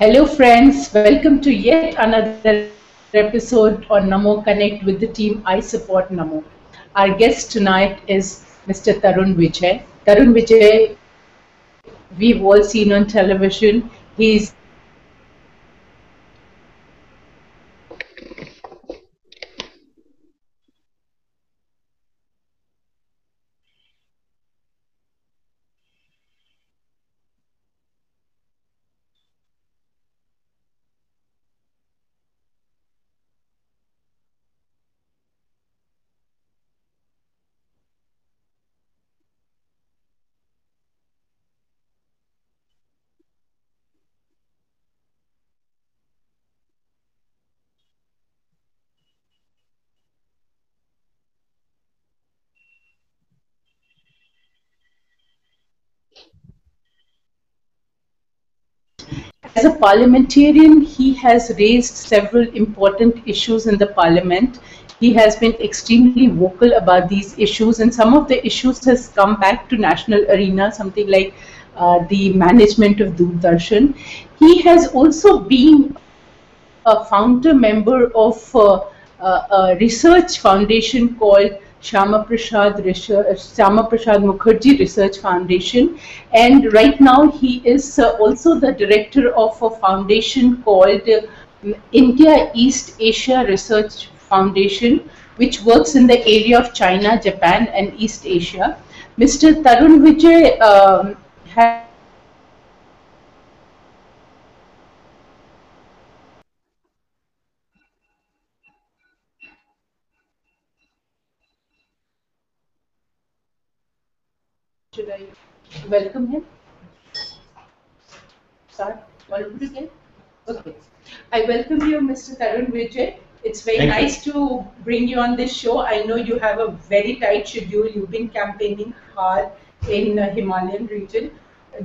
Hello, friends. Welcome to yet another episode on Namo Connect with the team I Support Namo. Our guest tonight is Mr. Tarun Vijay. Tarun Vijay, we've all seen on television. He's As a parliamentarian, he has raised several important issues in the parliament. He has been extremely vocal about these issues, and some of the issues has come back to national arena, something like the management of Doordarshan. He has also been a founder member of a research foundation called Shama Prasad Mukherjee Research Foundation, and right now he is also the director of a foundation called India East Asia Research Foundation, which works in the area of China, Japan, and East Asia. Mr. Tarun Vijay has should I welcome him? Start all over again? Okay. I welcome you, Mr. Tarun Vijay. It's very Thank you. nice to bring you on this show. I know you have a very tight schedule. You've been campaigning hard in Himalayan region.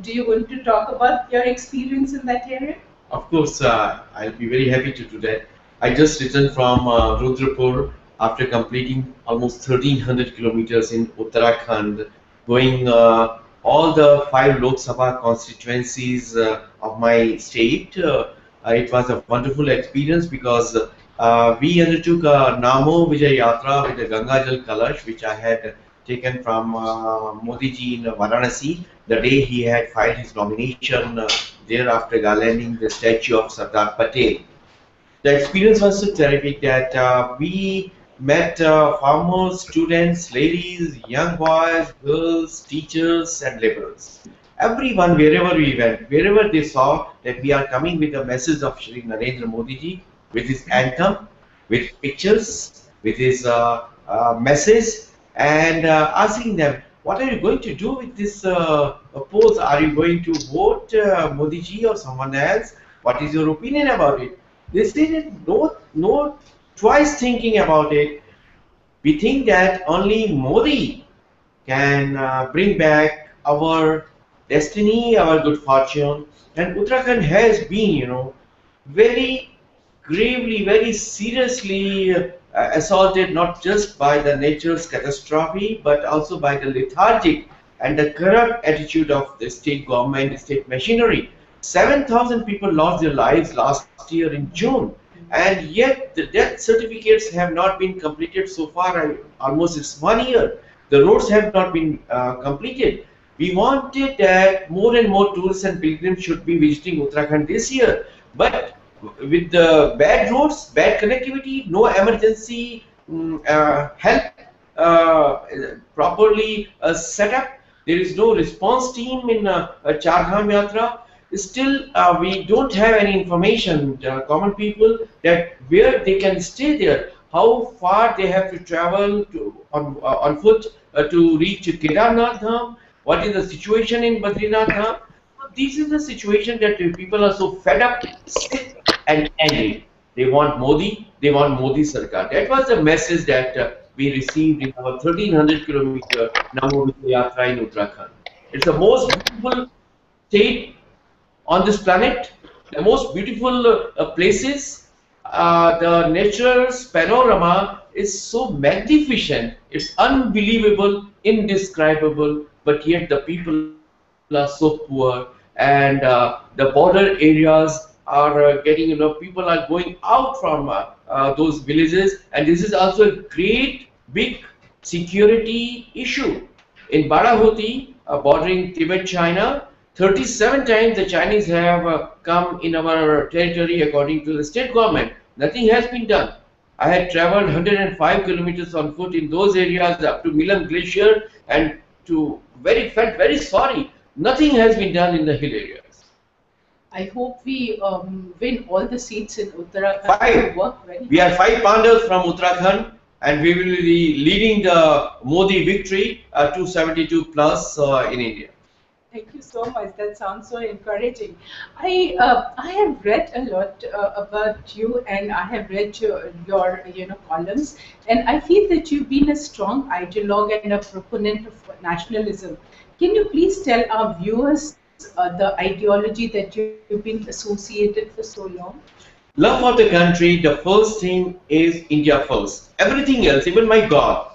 Do you want to talk about your experience in that area? Of course, I'll be very happy to do that. I just returned from Rudrapur after completing almost 1300 kilometers in Uttarakhand, going all the five Lok Sabha constituencies of my state. It was a wonderful experience because we undertook a Namo Vijay Yatra with the Ganga Jal Kalash, which I had taken from Modi ji in Varanasi the day he had filed his nomination there after garlanding the statue of Sardar Patel. The experience was so terrific that we met farmers, students, ladies, young boys, girls, teachers, and laborers. Everyone, wherever we went, wherever they saw that we are coming with the message of Shri Narendra Modi ji, with his anthem, with pictures, with his message, and asking them, what are you going to do with this post? Are you going to vote Modi ji or someone else? What is your opinion about it? They said no twice thinking about it. We think that only Modi can bring back our destiny, our good fortune. And Uttarakhand has been, very gravely, very seriously assaulted not just by the nature's catastrophe, but also by the lethargic and the corrupt attitude of the state government, state machinery. 7,000 people lost their lives last year in June, and yet the death certificates have not been completed so far. Almost it's 1 year. The roads have not been completed. We wanted that more and more tourists and pilgrims should be visiting Uttarakhand this year, but with the bad roads, bad connectivity, no emergency help properly set up. There is no response team in Char Dham Yatra. Still, we don't have any information, common people, that where they can stay there, how far they have to travel on foot to reach Kedarnath Dham, what is the situation in Badrinath Dham. This is the situation that people are so fed up, sick, and angry. They want Modi, they want Modi Sarkar. That was the message that we received in our 1300-kilometer Namo Vijay Yatra in Uttarakhand. It's the most beautiful state on this planet, the most beautiful places. The nature's panorama is so magnificent, it's unbelievable, indescribable, but yet the people are so poor, and the border areas are getting, people are going out from those villages, and this is also a great big security issue. In Badahuti, bordering Tibet, China, 37 times the Chinese have come in our territory according to the state government. Nothing has been done. I had traveled 105 kilometers on foot in those areas up to Milam Glacier, and felt very sorry. Nothing has been done in the hill areas. I hope we win all the seats in Uttarakhand. Five. Work very We are 5 Pandavas from Uttarakhand, and we will be leading the Modi victory 272 plus in India. Thank you so much. That sounds so encouraging. I have read a lot about you, and I have read your columns, and I feel that you've been a strong ideologue and a proponent of nationalism. Can you please tell our viewers the ideology that you've been associated for so long? Love for the country, the first thing is India first. Everything else, even my God,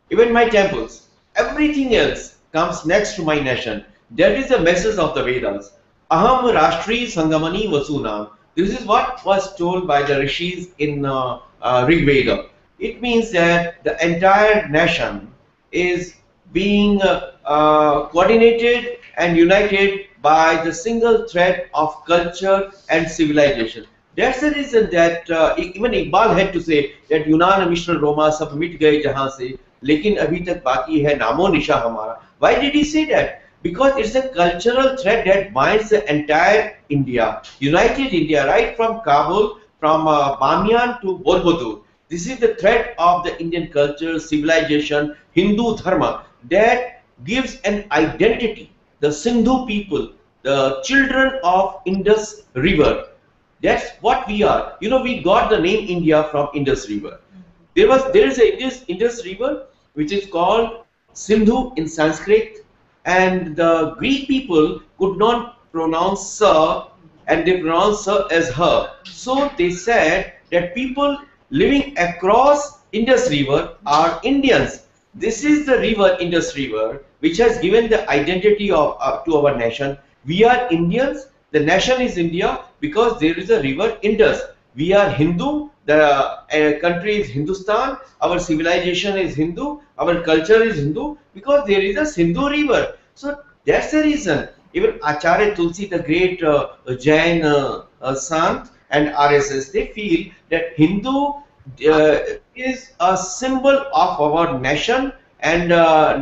even my temples, everything else comes next to my nation. That is the message of the Vedas. Aham Rashtri Sangamani Vasuna. This is what was told by the rishis in Rig Veda. It means that the entire nation is being coordinated and united by the single thread of culture and civilization. That's the reason that even Iqbal had to say that Yunan, Misra, Roma sab mit gaye jahan se, lekin abhi tak baki hai namo nisha hamara. Why did he say that? Because it's a cultural thread that binds the entire India, united India, right from Kabul, from Bamiyan to Borobudur. This is the thread of the Indian culture, civilization, Hindu dharma that gives an identity. The Sindhu people, the children of Indus River. That's what we are. We got the name India from Indus River. There is a Indus River which is called Sindhu in Sanskrit, and the Greek people could not pronounce sir, and they pronounced sir as her. So they said that people living across Indus River are Indians. This is the river, Indus River, which has given the identity of to our nation. We are Indians. The nation is India because there is a river Indus. We are Hindu. The country is Hindustan. Our civilization is Hindu. Our culture is Hindu because there is a Sindhu river. So that's the reason. Even Acharya Tulsi, the great Jain sant and RSS, they feel that Hindu is a symbol of our nation and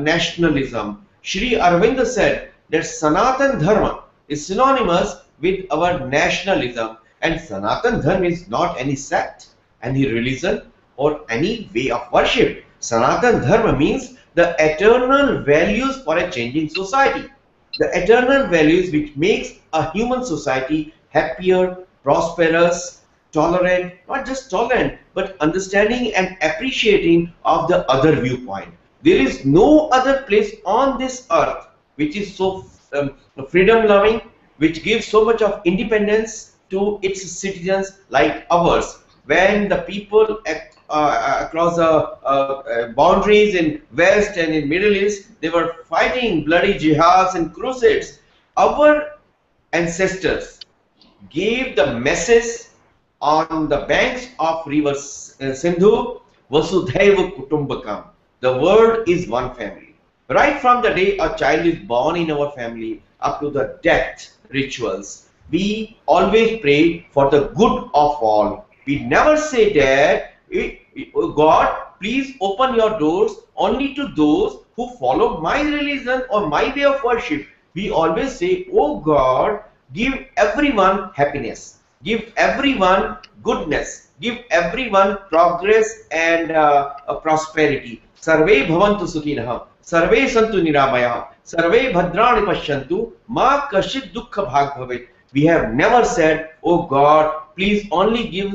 nationalism. Shri Arvind said that Sanatan Dharma is synonymous with our nationalism, and Sanatan Dharma is not any sect, any religion, or any way of worship. Sanatan Dharma means the eternal values for a changing society. The eternal values which makes a human society happier, prosperous, tolerant, not just tolerant, but understanding and appreciating of the other viewpoint. There is no other place on this earth which is so freedom loving, which gives so much of independence to its citizens like ours. When the people across the boundaries in West and in Middle East, they were fighting bloody jihads and crusades. Our ancestors gave the message on the banks of river Sindhu, Vasudhaiva Kutumbakam. The world is one family. Right from the day a child is born in our family up to the death rituals, we always pray for the good of all. We never say that, "Oh God, please open your doors only to those who follow my religion or my way of worship." We always say, "Oh God, give everyone happiness, give everyone goodness, give everyone progress and prosperity. Sarve bhavantu sukhinah, sarve santu nirabhayah, sarve bhadrani pashyantu, ma kashit dukkha bhag bhavet." We have never said, "Oh God, please only give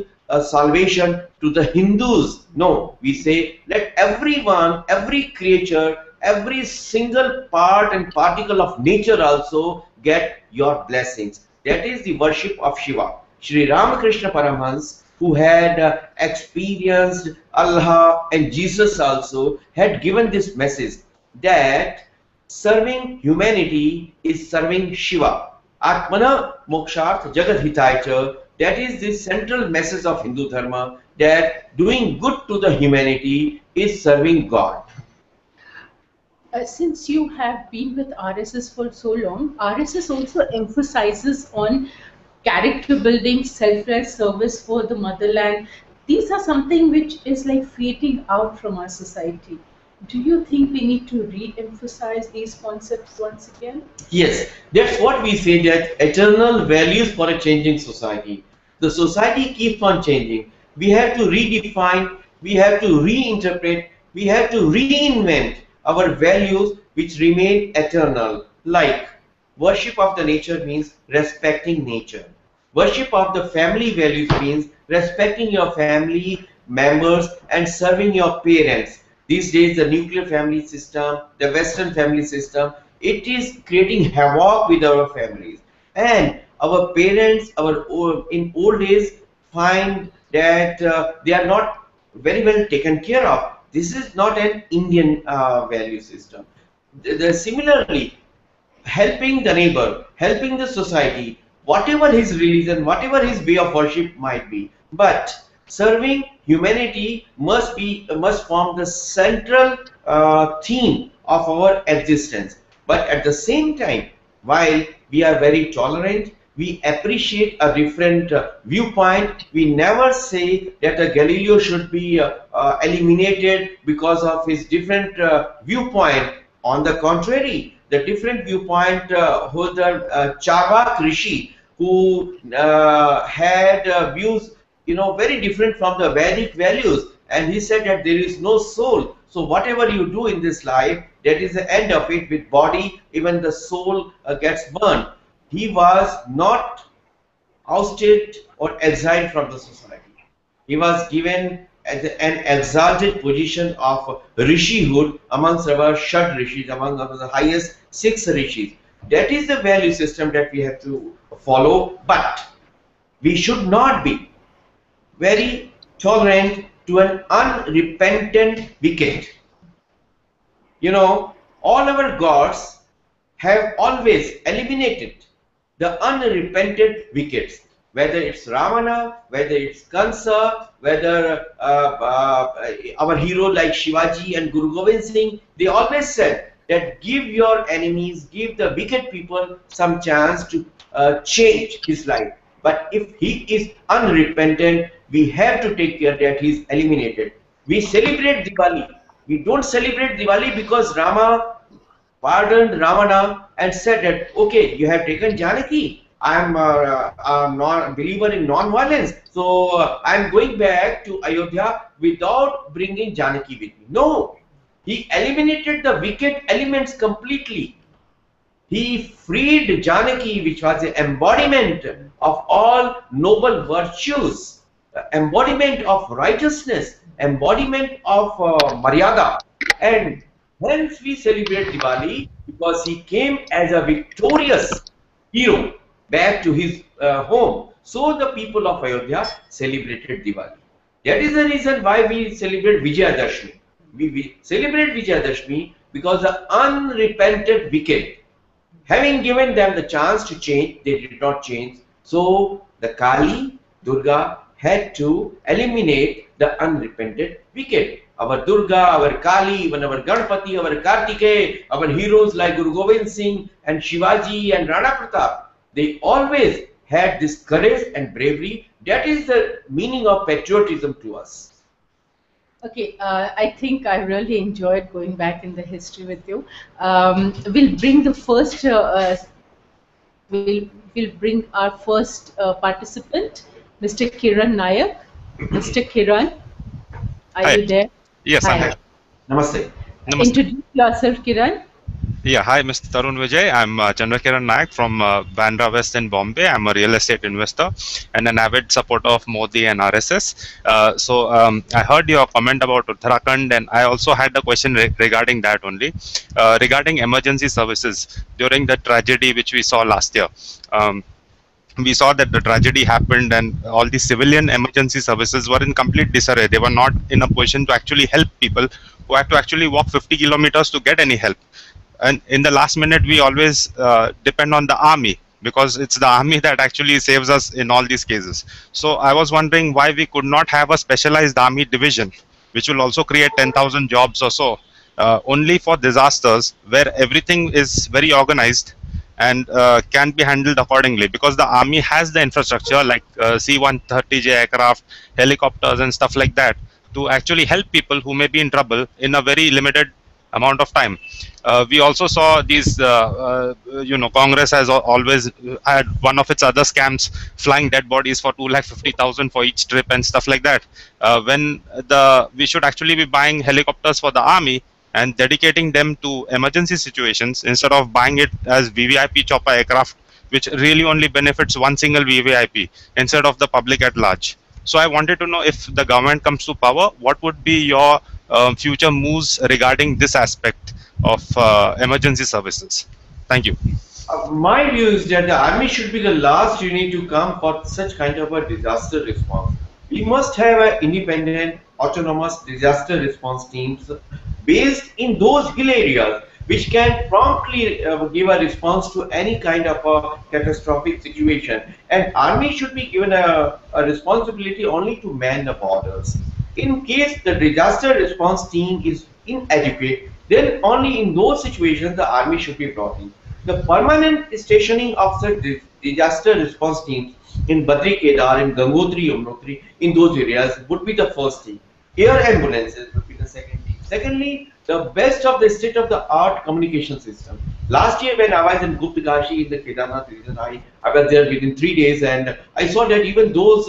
salvation to the Hindus." No, we say, let everyone, every creature, every single part and particle of nature also get your blessings. That is the worship of Shiva. Shri Ramakrishna Paramhans, who had experienced Allah and Jesus also, had given this message that serving humanity is serving Shiva. Atmana Moksharth Jagat Hitaicha. That is the central message of Hindu Dharma, that doing good to the humanity is serving God. Since you have been with RSS for so long, RSS also emphasizes on character building, selfless service for the motherland. These are something which is like fading out from our society. Do you think we need to re-emphasize these concepts once again? Yes, that's what we say, that eternal values for a changing society. The society keeps on changing. We have to redefine, we have to reinterpret, we have to reinvent our values which remain eternal. Like worship of the nature means respecting nature. Worship of the family values means respecting your family members and serving your parents. These days, the nuclear family system, the Western family system, it is creating havoc with our families. And our parents, in old days, find that they are not very well taken care of. This is not an Indian value system. Similarly, helping the neighbor, helping the society, whatever his religion, whatever his way of worship might be. But serving humanity must form the central theme of our existence. But at the same time, while we are very tolerant, we appreciate a different viewpoint. We never say that a Galileo should be eliminated because of his different viewpoint. On the contrary, the different viewpoint holder Chavak Rishi, who had views, very different from the Vedic values, and he said that there is no soul. So whatever you do in this life, that is the end of it. With body, even the soul gets burned. He was not ousted or exiled from the society. He was given an exalted position of rishihood amongst our Shad Rishis, among the highest 6 Rishis. That is the value system that we have to follow, but we should not be very tolerant to an unrepentant wicked. All our gods have always eliminated the unrepented wickeds, whether it's Ravana, whether it's Kansa, whether our hero like Shivaji and Guru Gobind Singh, they always said that give your enemies, give the wicked people some chance to change his life. But if he is unrepentant, we have to take care that he is eliminated. We celebrate Diwali. We don't celebrate Diwali because Rama pardoned Ravana and said that, okay, you have taken Janaki. I am a believer in non-violence. So I am going back to Ayodhya without bringing Janaki with me. No, he eliminated the wicked elements completely. He freed Janaki, which was the embodiment of all noble virtues, embodiment of righteousness, embodiment of Maryada. And hence we celebrate Diwali because he came as a victorious hero back to his home. So the people of Ayodhya celebrated Diwali. That is the reason why we celebrate Vijayadashmi. We celebrate Vijayadashmi because the unrepented wicked, having given them the chance to change, they did not change. So the Kali, Durga had to eliminate the unrepented wicked. Our Durga, our Kali, even our Ganpati, our Kartikeya, our heroes like Guru Gobind Singh and Shivaji and Rana Pratap, they always had this courage and bravery. That is the meaning of patriotism to us. Okay, I think I really enjoyed going back in the history with you. We'll bring the first. We'll bring our first participant, Mr. Kiran Nayak. Mr. Kiran, are Hi. you there? Yes, I'm Hi. here. Namaste. Namaste. Introduce yourself, Kiran. Yeah, hi, Mr. Tarun Vijay. I'm Chandrakiran Nayak from Bandra West in Bombay. I'm a real estate investor and an avid supporter of Modi and RSS. I heard your comment about Uttarakhand, and I also had a question regarding that only, regarding emergency services during the tragedy which we saw last year. We saw that the tragedy happened and all the civilian emergency services were in complete disarray. They were not in a position to actually help people who had to actually walk 50 kilometers to get any help. And in the last minute, we always depend on the army because it's the army that actually saves us in all these cases. So I was wondering why we could not have a specialized army division, which will also create 10,000 jobs or so, only for disasters, where everything is very organized and can be handled accordingly, because the army has the infrastructure like C-130J aircraft, helicopters and stuff like that, to actually help people who may be in trouble in a very limited amount of time. We also saw these, Congress has always had one of its other scams, flying dead bodies for 2,50,000 for each trip and stuff like that. When we should actually be buying helicopters for the army and dedicating them to emergency situations, instead of buying it as VVIP chopper aircraft, which really only benefits one single VVIP instead of the public at large. So I wanted to know, if the government comes to power, what would be your future moves regarding this aspect of emergency services? Thank you. My view is that the army should be the last unit to come for such kind of a disaster response. We must have an independent, autonomous disaster response teams based in those hill areas which can promptly give a response to any kind of a catastrophic situation. And army should be given a responsibility only to man the borders. In case the disaster response team is inadequate, then only in those situations the army should be brought in. The permanent stationing of the disaster response teams in Badri Kedar, in Gangotri, Yamnotri, in those areas would be the first thing. Air ambulances would be the second thing. Secondly, the best of the state-of-the-art communication system. Last year when I was in Guptakashi in the Kedarnath region, I was there within 3 days, and I saw that even those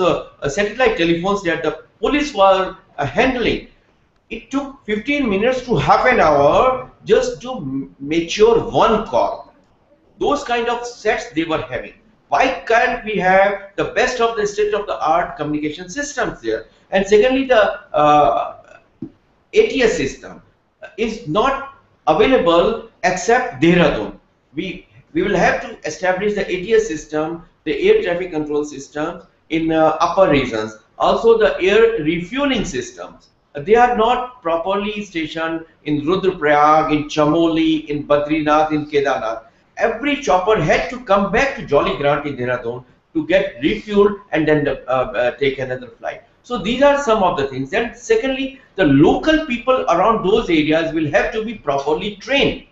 satellite telephones that the police were handling, it took 15 minutes to half an hour just to mature one call. Those kind of sets they were having. Why can't we have the best of the state-of-the-art communication systems there? And secondly, the ATS system is not available except Dehradun. We will have to establish the ATS system, the air traffic control system in upper regions. Also the air refueling systems. They are not properly stationed in Rudraprayag, in Chamoli, in Badrinath, in Kedarnath. Every chopper had to come back to Jolly Grant in Dehradun to get refueled and then take another flight. So these are some of the things. And secondly, the local people around those areas will have to be properly trained.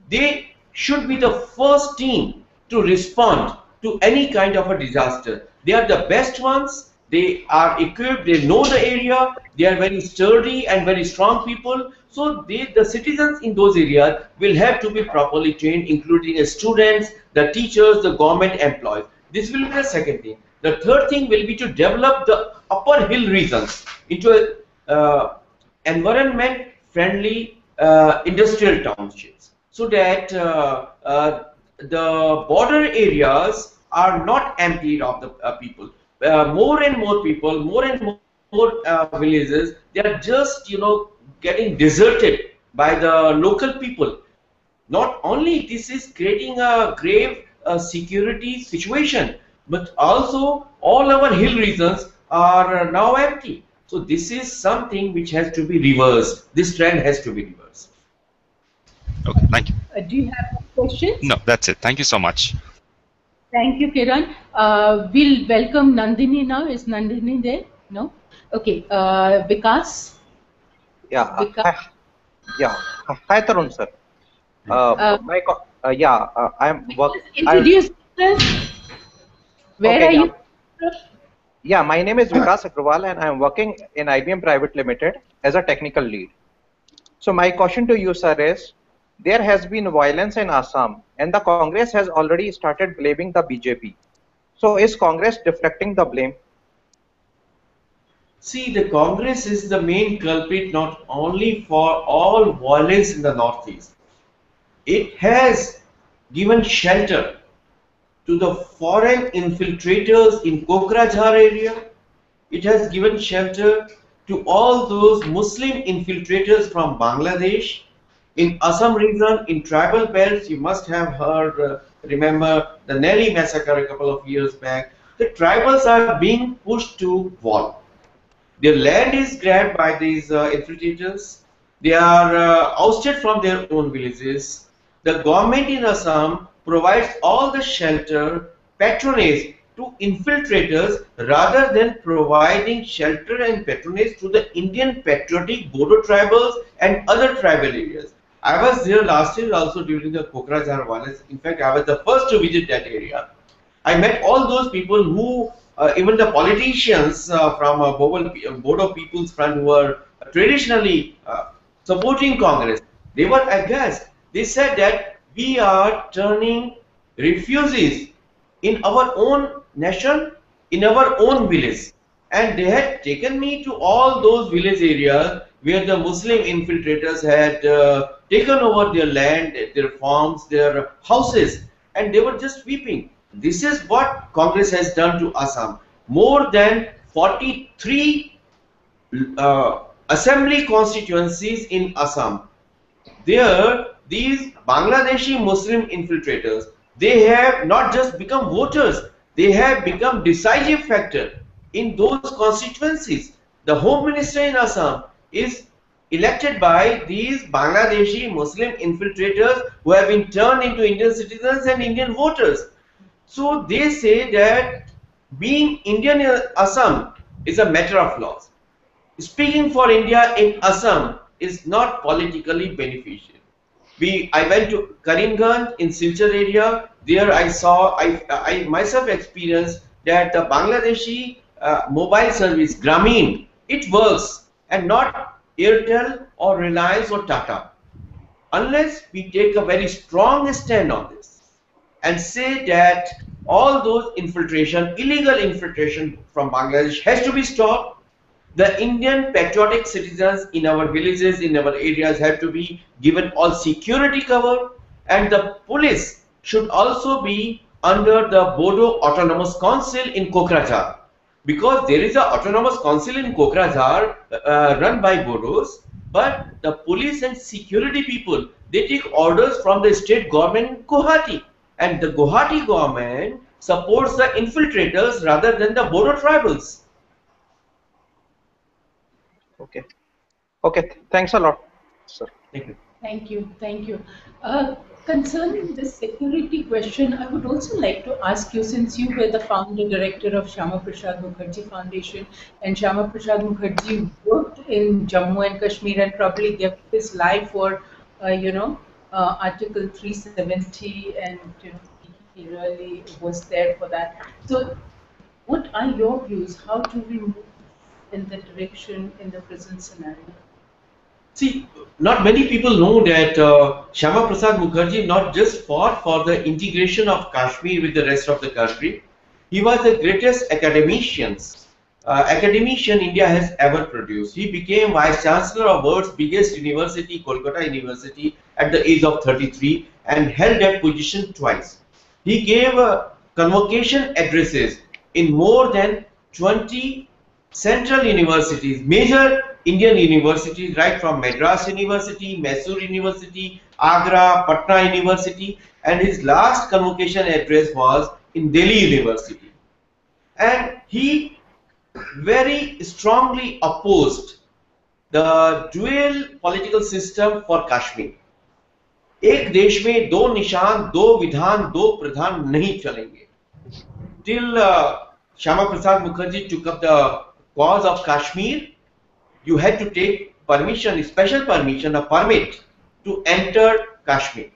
They should be the first team to respond to any kind of a disaster. They are the best ones. They are equipped. They know the area. They are very sturdy and very strong people. So the citizens in those areas will have to be properly trained, including the students, the teachers, the government employees. This will be the second thing. The third thing will be to develop the upper hill regions into environment-friendly industrial townships, so that the border areas are not emptied of the people. More and more people, more and more villages, they are just getting deserted by the local people. Not only this is creating a grave security situation, but also all our hill regions are now empty. So this is something which has to be reversed. This trend has to be reversed. Okay, thank you. Do you have questions? No, that's it. Thank you so much. Thank you, Kiran. We'll welcome Nandini now. Is Nandini there? No? Okay. Vikas? Yeah. Vikas? Yeah. Hi, Tarun sir. I'm working. Introduce yourself. Where are you? Yeah, my name is Vikas Agrawal and I'm working in IBM Private Limited as a technical lead. So my question to you, sir, is there has been violence in Assam and the Congress has already started blaming the BJP. So is Congress deflecting the blame? See, the Congress is the main culprit not only for all violence in the Northeast. It has given shelter to the foreign infiltrators in Kokrajhar area. It has given shelter to all those Muslim infiltrators from Bangladesh. In Assam region, in tribal belts, you must have heard, remember the Nelly massacre a couple of years back. The tribals are being pushed to wall. Their land is grabbed by these infiltrators. They are ousted from their own villages. The government in Assam provides all the shelter, patronage to infiltrators rather than providing shelter and patronage to the Indian patriotic Bodo tribals and other tribal areas. I was there last year also during the Kokrajhar violence. In fact, I was the first to visit that area. I met all those people who, even the politicians from Bodo People's Front who were traditionally supporting Congress, they were aghast. They said that we are turning refugees in our own nation, in our own village. And they had taken me to all those village areas where the Muslim infiltrators had taken over their land, their farms, their houses, and they were just weeping. This is what Congress has done to Assam. More than 43 assembly constituencies in Assam. There, these Bangladeshi Muslim infiltrators, they have not just become voters, they have become decisive factor in those constituencies. The Home Minister in Assam is elected by these Bangladeshi Muslim infiltrators who have been turned into Indian citizens and Indian voters. So they say that being Indian in Assam is a matter of laws. Speaking for India in Assam is not politically beneficial. I went to Karimganj in Silchar area. There I myself experienced that the Bangladeshi mobile service Grameen, it works, and not Airtel or Reliance or Tata. Unless we take a very strong stand on this and say that all those infiltration, illegal infiltration from Bangladesh has to be stopped. The Indian patriotic citizens in our villages, in our areas have to be given all security cover, and the police should also be under the Bodo Autonomous Council in Kokrajhar. Because there is an autonomous council in Kokrajhar run by Bodos, but the police and security people, they take orders from the state government in Guwahati. And the Guwahati government supports the infiltrators rather than the Bodo tribals. Okay. Okay. Thanks a lot, sir. Thank you. Thank you. Thank you. Concerning the security question, I would also like to ask you, since you were the founder director of Shyama Prasad Mukherjee Foundation, and Shyama Prasad Mukherjee worked in Jammu and Kashmir and probably gave his life for, Article 370, and he really was there for that. So, what are your views? How do we move in the direction in the present scenario? See, not many people know that Shyama Prasad Mukherjee not just fought for the integration of Kashmir with the rest of the country, he was the greatest academician India has ever produced. He became Vice Chancellor of world's biggest university, Kolkata University, at the age of 33 and held that position twice. He gave convocation addresses in more than 20 central universities, major Indian universities, right from Madras University, Mysore University, Agra, Patna University, and his last convocation address was in Delhi University. And he very strongly opposed the dual political system for Kashmir. एक देश में दो निशान, दो विधान, दो प्रधान नहीं चलेंगे. Till Shyama Prasad Mukherjee took up the cause of Kashmir, you had to take permission, special permission, a permit to enter Kashmir.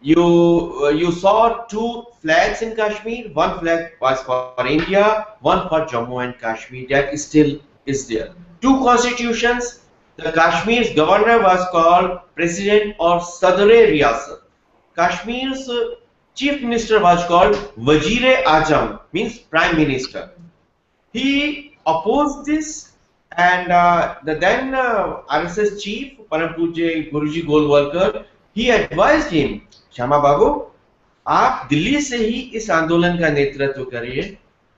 You saw two flags in Kashmir. One flag was for India, one for Jammu and Kashmir. That still is there. Two constitutions. The Kashmir's governor was called President of Sadr-e Riyasat. Kashmir's chief minister was called Wazir-e-Azam, means prime minister. He opposed this, and the then RSS chief, Param Pujya Guruji Golwalkar, he advised him, Shyama Babu, आप दिल्ली से ही इस आंदोलन का नेतृत्व करिए,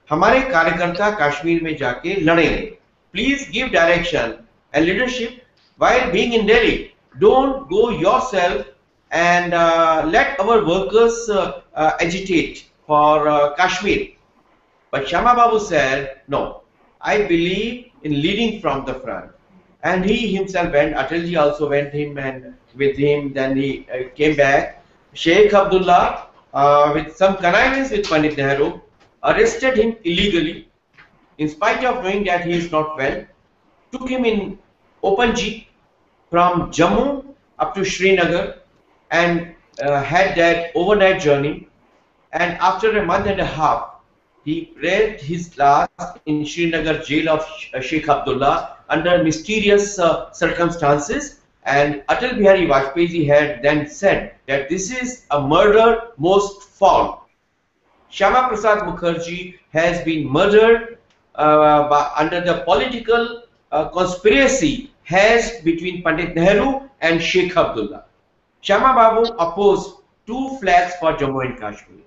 हमारे कार्यकर्ता कश्मीर में जाके लड़ेंगे. Please give direction and leadership while being in Delhi. Don't go yourself and let our workers agitate for Kashmir. But Shyama Babu said, no, I believe in leading from the front. And he himself went, Atalji also went him and with him, then he came back. Sheikh Abdullah, with some connivance with Pandit Nehru, arrested him illegally in spite of knowing that he is not well, took him in open jeep from Jammu up to Srinagar and had that overnight journey. And after a month and a half, he breathed his last in Srinagar jail of Sheikh Abdullah under mysterious circumstances. And Atal Bihari Vajpayee had then said that this is a murder most foul. Shyama Prasad Mukherjee has been murdered under the political conspiracy has between Pandit Nehru and Sheikh Abdullah. Shyama Babu opposed two flags for Jammu and Kashmir.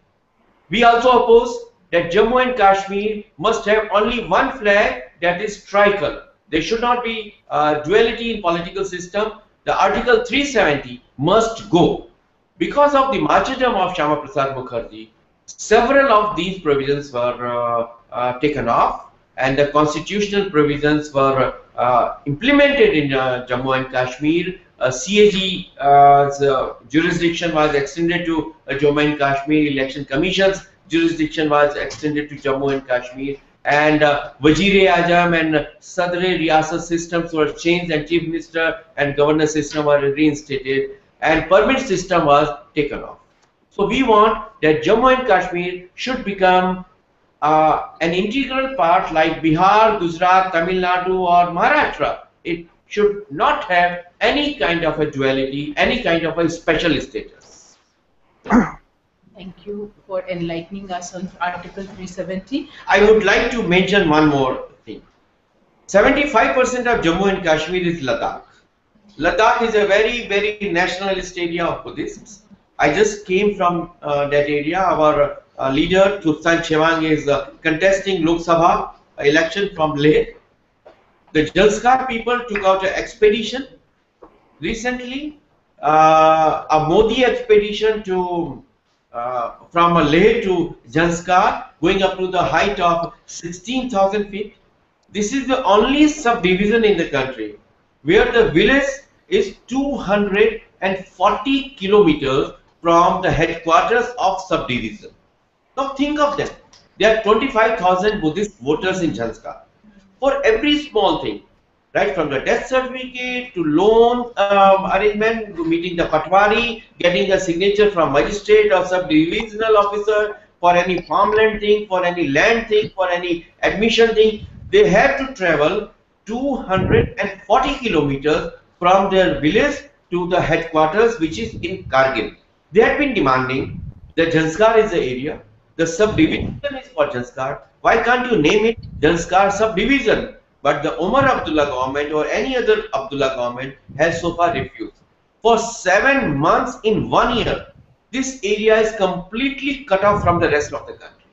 We also oppose that Jammu and Kashmir must have only one flag, that is tricolor. There should not be duality in political system. The Article 370 must go. Because of the martyrdom of Shyama Prasad Mukherjee, several of these provisions were taken off, and the constitutional provisions were implemented in Jammu and Kashmir. CAG's jurisdiction was extended to Jammu and Kashmir. Election Commission's jurisdiction was extended to Jammu and Kashmir. And Wazir-e-Azam and Sadr-e-Riyasat systems were changed, and Chief Minister and Governor system were reinstated, and permit system was taken off. So we want that Jammu and Kashmir should become an integral part like Bihar, Gujarat, Tamil Nadu or Maharashtra. It should not have any kind of a duality, any kind of a special status. Thank you for enlightening us on Article 370. I would like to mention one more thing. 75% of Jammu and Kashmir is Ladakh. Ladakh is a very, very nationalist area of Buddhists. I just came from that area. Our leader, Tursan Chewang, is contesting Lok Sabha election from Leh. The Janskar people took out an expedition recently, a Modi expedition to from Leh to Janskar, going up to the height of 16,000 feet. This is the only subdivision in the country where the village is 240 kilometers from the headquarters of subdivision. Now think of them. There are 25,000 Buddhist voters in Janskar. For every small thing, right from the death certificate to loan arrangement, to meeting the patwari, getting a signature from magistrate or sub-divisional officer, for any farmland thing, for any land thing, for any admission thing, they have to travel 240 kilometers from their village to the headquarters, which is in Kargil. They have been demanding that Janskar is the area, the subdivision is for Janskar. Why can't you name it Janskar subdivision? But the Omar Abdullah government or any other Abdullah government has so far refused. For 7 months in 1 year, this area is completely cut off from the rest of the country.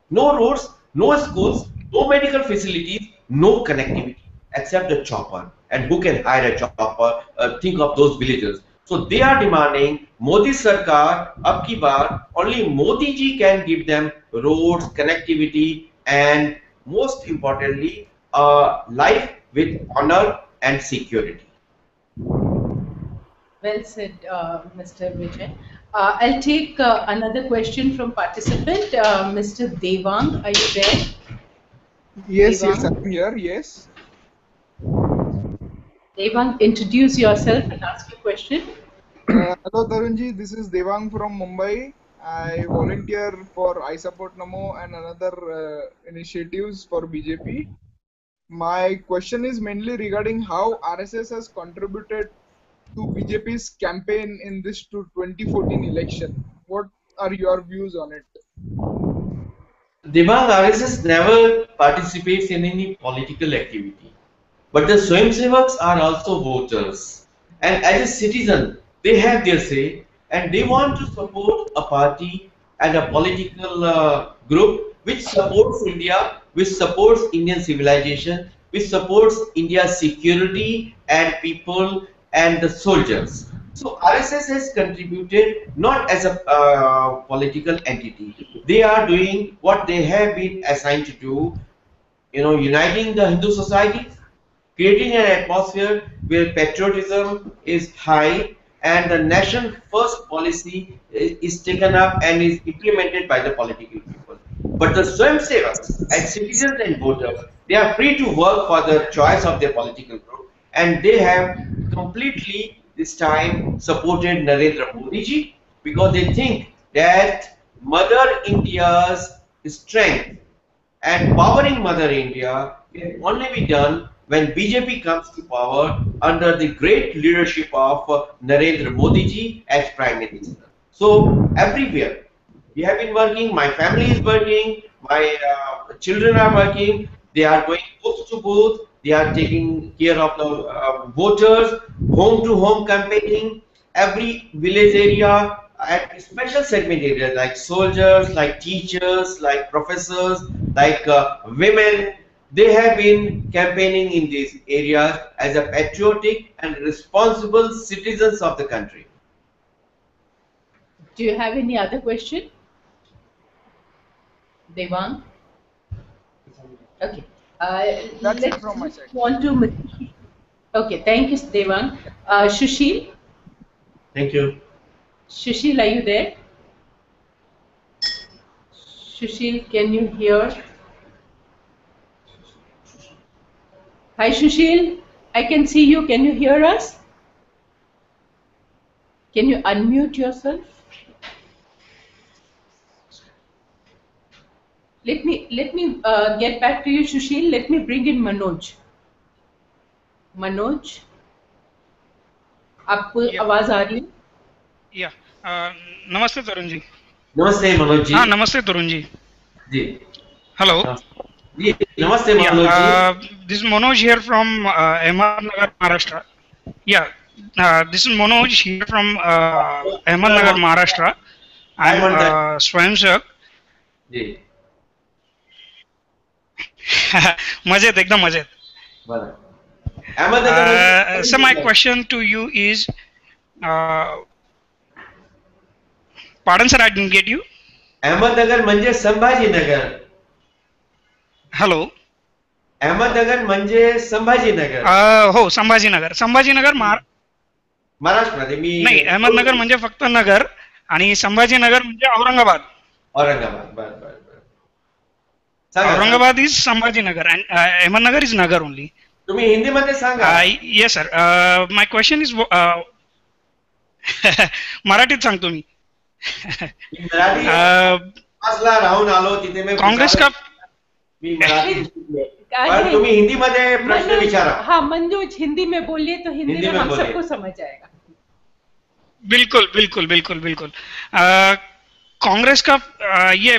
No roads, no schools, no medical facilities, no connectivity except the chopper. And who can hire a chopper? Think of those villagers. So they are demanding Modi Sarkar, ab ki baar, only Modi ji can give them roads, connectivity, and most importantly, life with honor and security. Well said, Mr. Vijay. I'll take another question from participant, Mr. Devang. Are you there? Yes, Devang? yes, I'm here. Yes. Devang, introduce yourself and ask your question. Hello, Tarunji. This is Devang from Mumbai. I volunteer for I Support Namo and another initiatives for BJP. My question is mainly regarding how RSS has contributed to BJP's campaign in this 2014 election. What are your views on it? Devang, RSS never participates in any political activity. But the Swayamsevaks are also voters. And as a citizen, they have their say and they want to support a party and a political group which supports India, which supports Indian civilization, which supports India's security and people and the soldiers. So RSS has contributed not as a political entity. They are doing what they have been assigned to do, uniting the Hindu society, creating an atmosphere where patriotism is high, and the nation first policy is taken up and is implemented by the political people. But the Swayamsevaks, as citizens and voters, they are free to work for the choice of their political group, and they have completely this time supported Narendra Modi ji because they think that Mother India's strength and powering Mother India can only be done when BJP comes to power under the great leadership of Narendra Modi ji as Prime Minister. So everywhere we have been working, my family is working, my children are working, they are going booth to booth, they are taking care of the voters, home to home campaigning, every village area, at special segment areas like soldiers, like teachers, like professors, like women, they have been campaigning in these areas as a patriotic and responsible citizens of the country. Do you have any other question? Devang? Okay. That's it Let's from my move side. on to. Okay, thank you, Devang. Sushil? Thank you. Sushil, are you there? Sushil, can you hear? Hi, Sushil. I can see you. Can you hear us? Can you unmute yourself? Let me get back to you, Sushil. Let me bring in Manoj. Manoj, आपको Yeah. आवाज आ रही है? Yeah. नमस्ते तरुण जी. नमस्ते मनोज जी. हाँ नमस्ते तरुण जी. जी. Hello. जी नमस्ते Yeah. Manoj ji. This is Manoj here from Ahmednagar, Maharashtra. Yeah. This is Manoj here from Ahmednagar, Maharashtra. I'm स्वयंसेवक. जी. मजेत एकदम मजेत. बरं. So my question to you is, pardon sir, I didn't get you. Ahmednagar म्हणजे संभाजीनगर. Hello. अहमदनगर म्हणजे संभाजीनगर. हो संभाजीनगर. संभाजीनगर महाराष्ट्रामध्ये मी नाही, अहमदनगर म्हणजे फक्त नगर आणि संभाजीनगर म्हणजे औरंगाबाद. औरंगाबाद. बरं बरं बरं. Aurangabad is Sambhajinagar and Ahmednagar is Nagar only. तुम्ही हिंदीमध्ये सांगा. Yes sir. My question is मराठीत सांगतो मी. मराठी क्लासला राहून आलो तिथे मी काँग्रेस का मी मराठी पण तुम्ही हिंदीमध्ये प्रश्न विचारा. हाँ मनोज हिंदी में बोलिए तो हिंदी में हम बोलिए. सबको समझ आएगा. बिल्कुल बिल्कुल बिल्कुल बिल्कुल. कांग्रेस का ये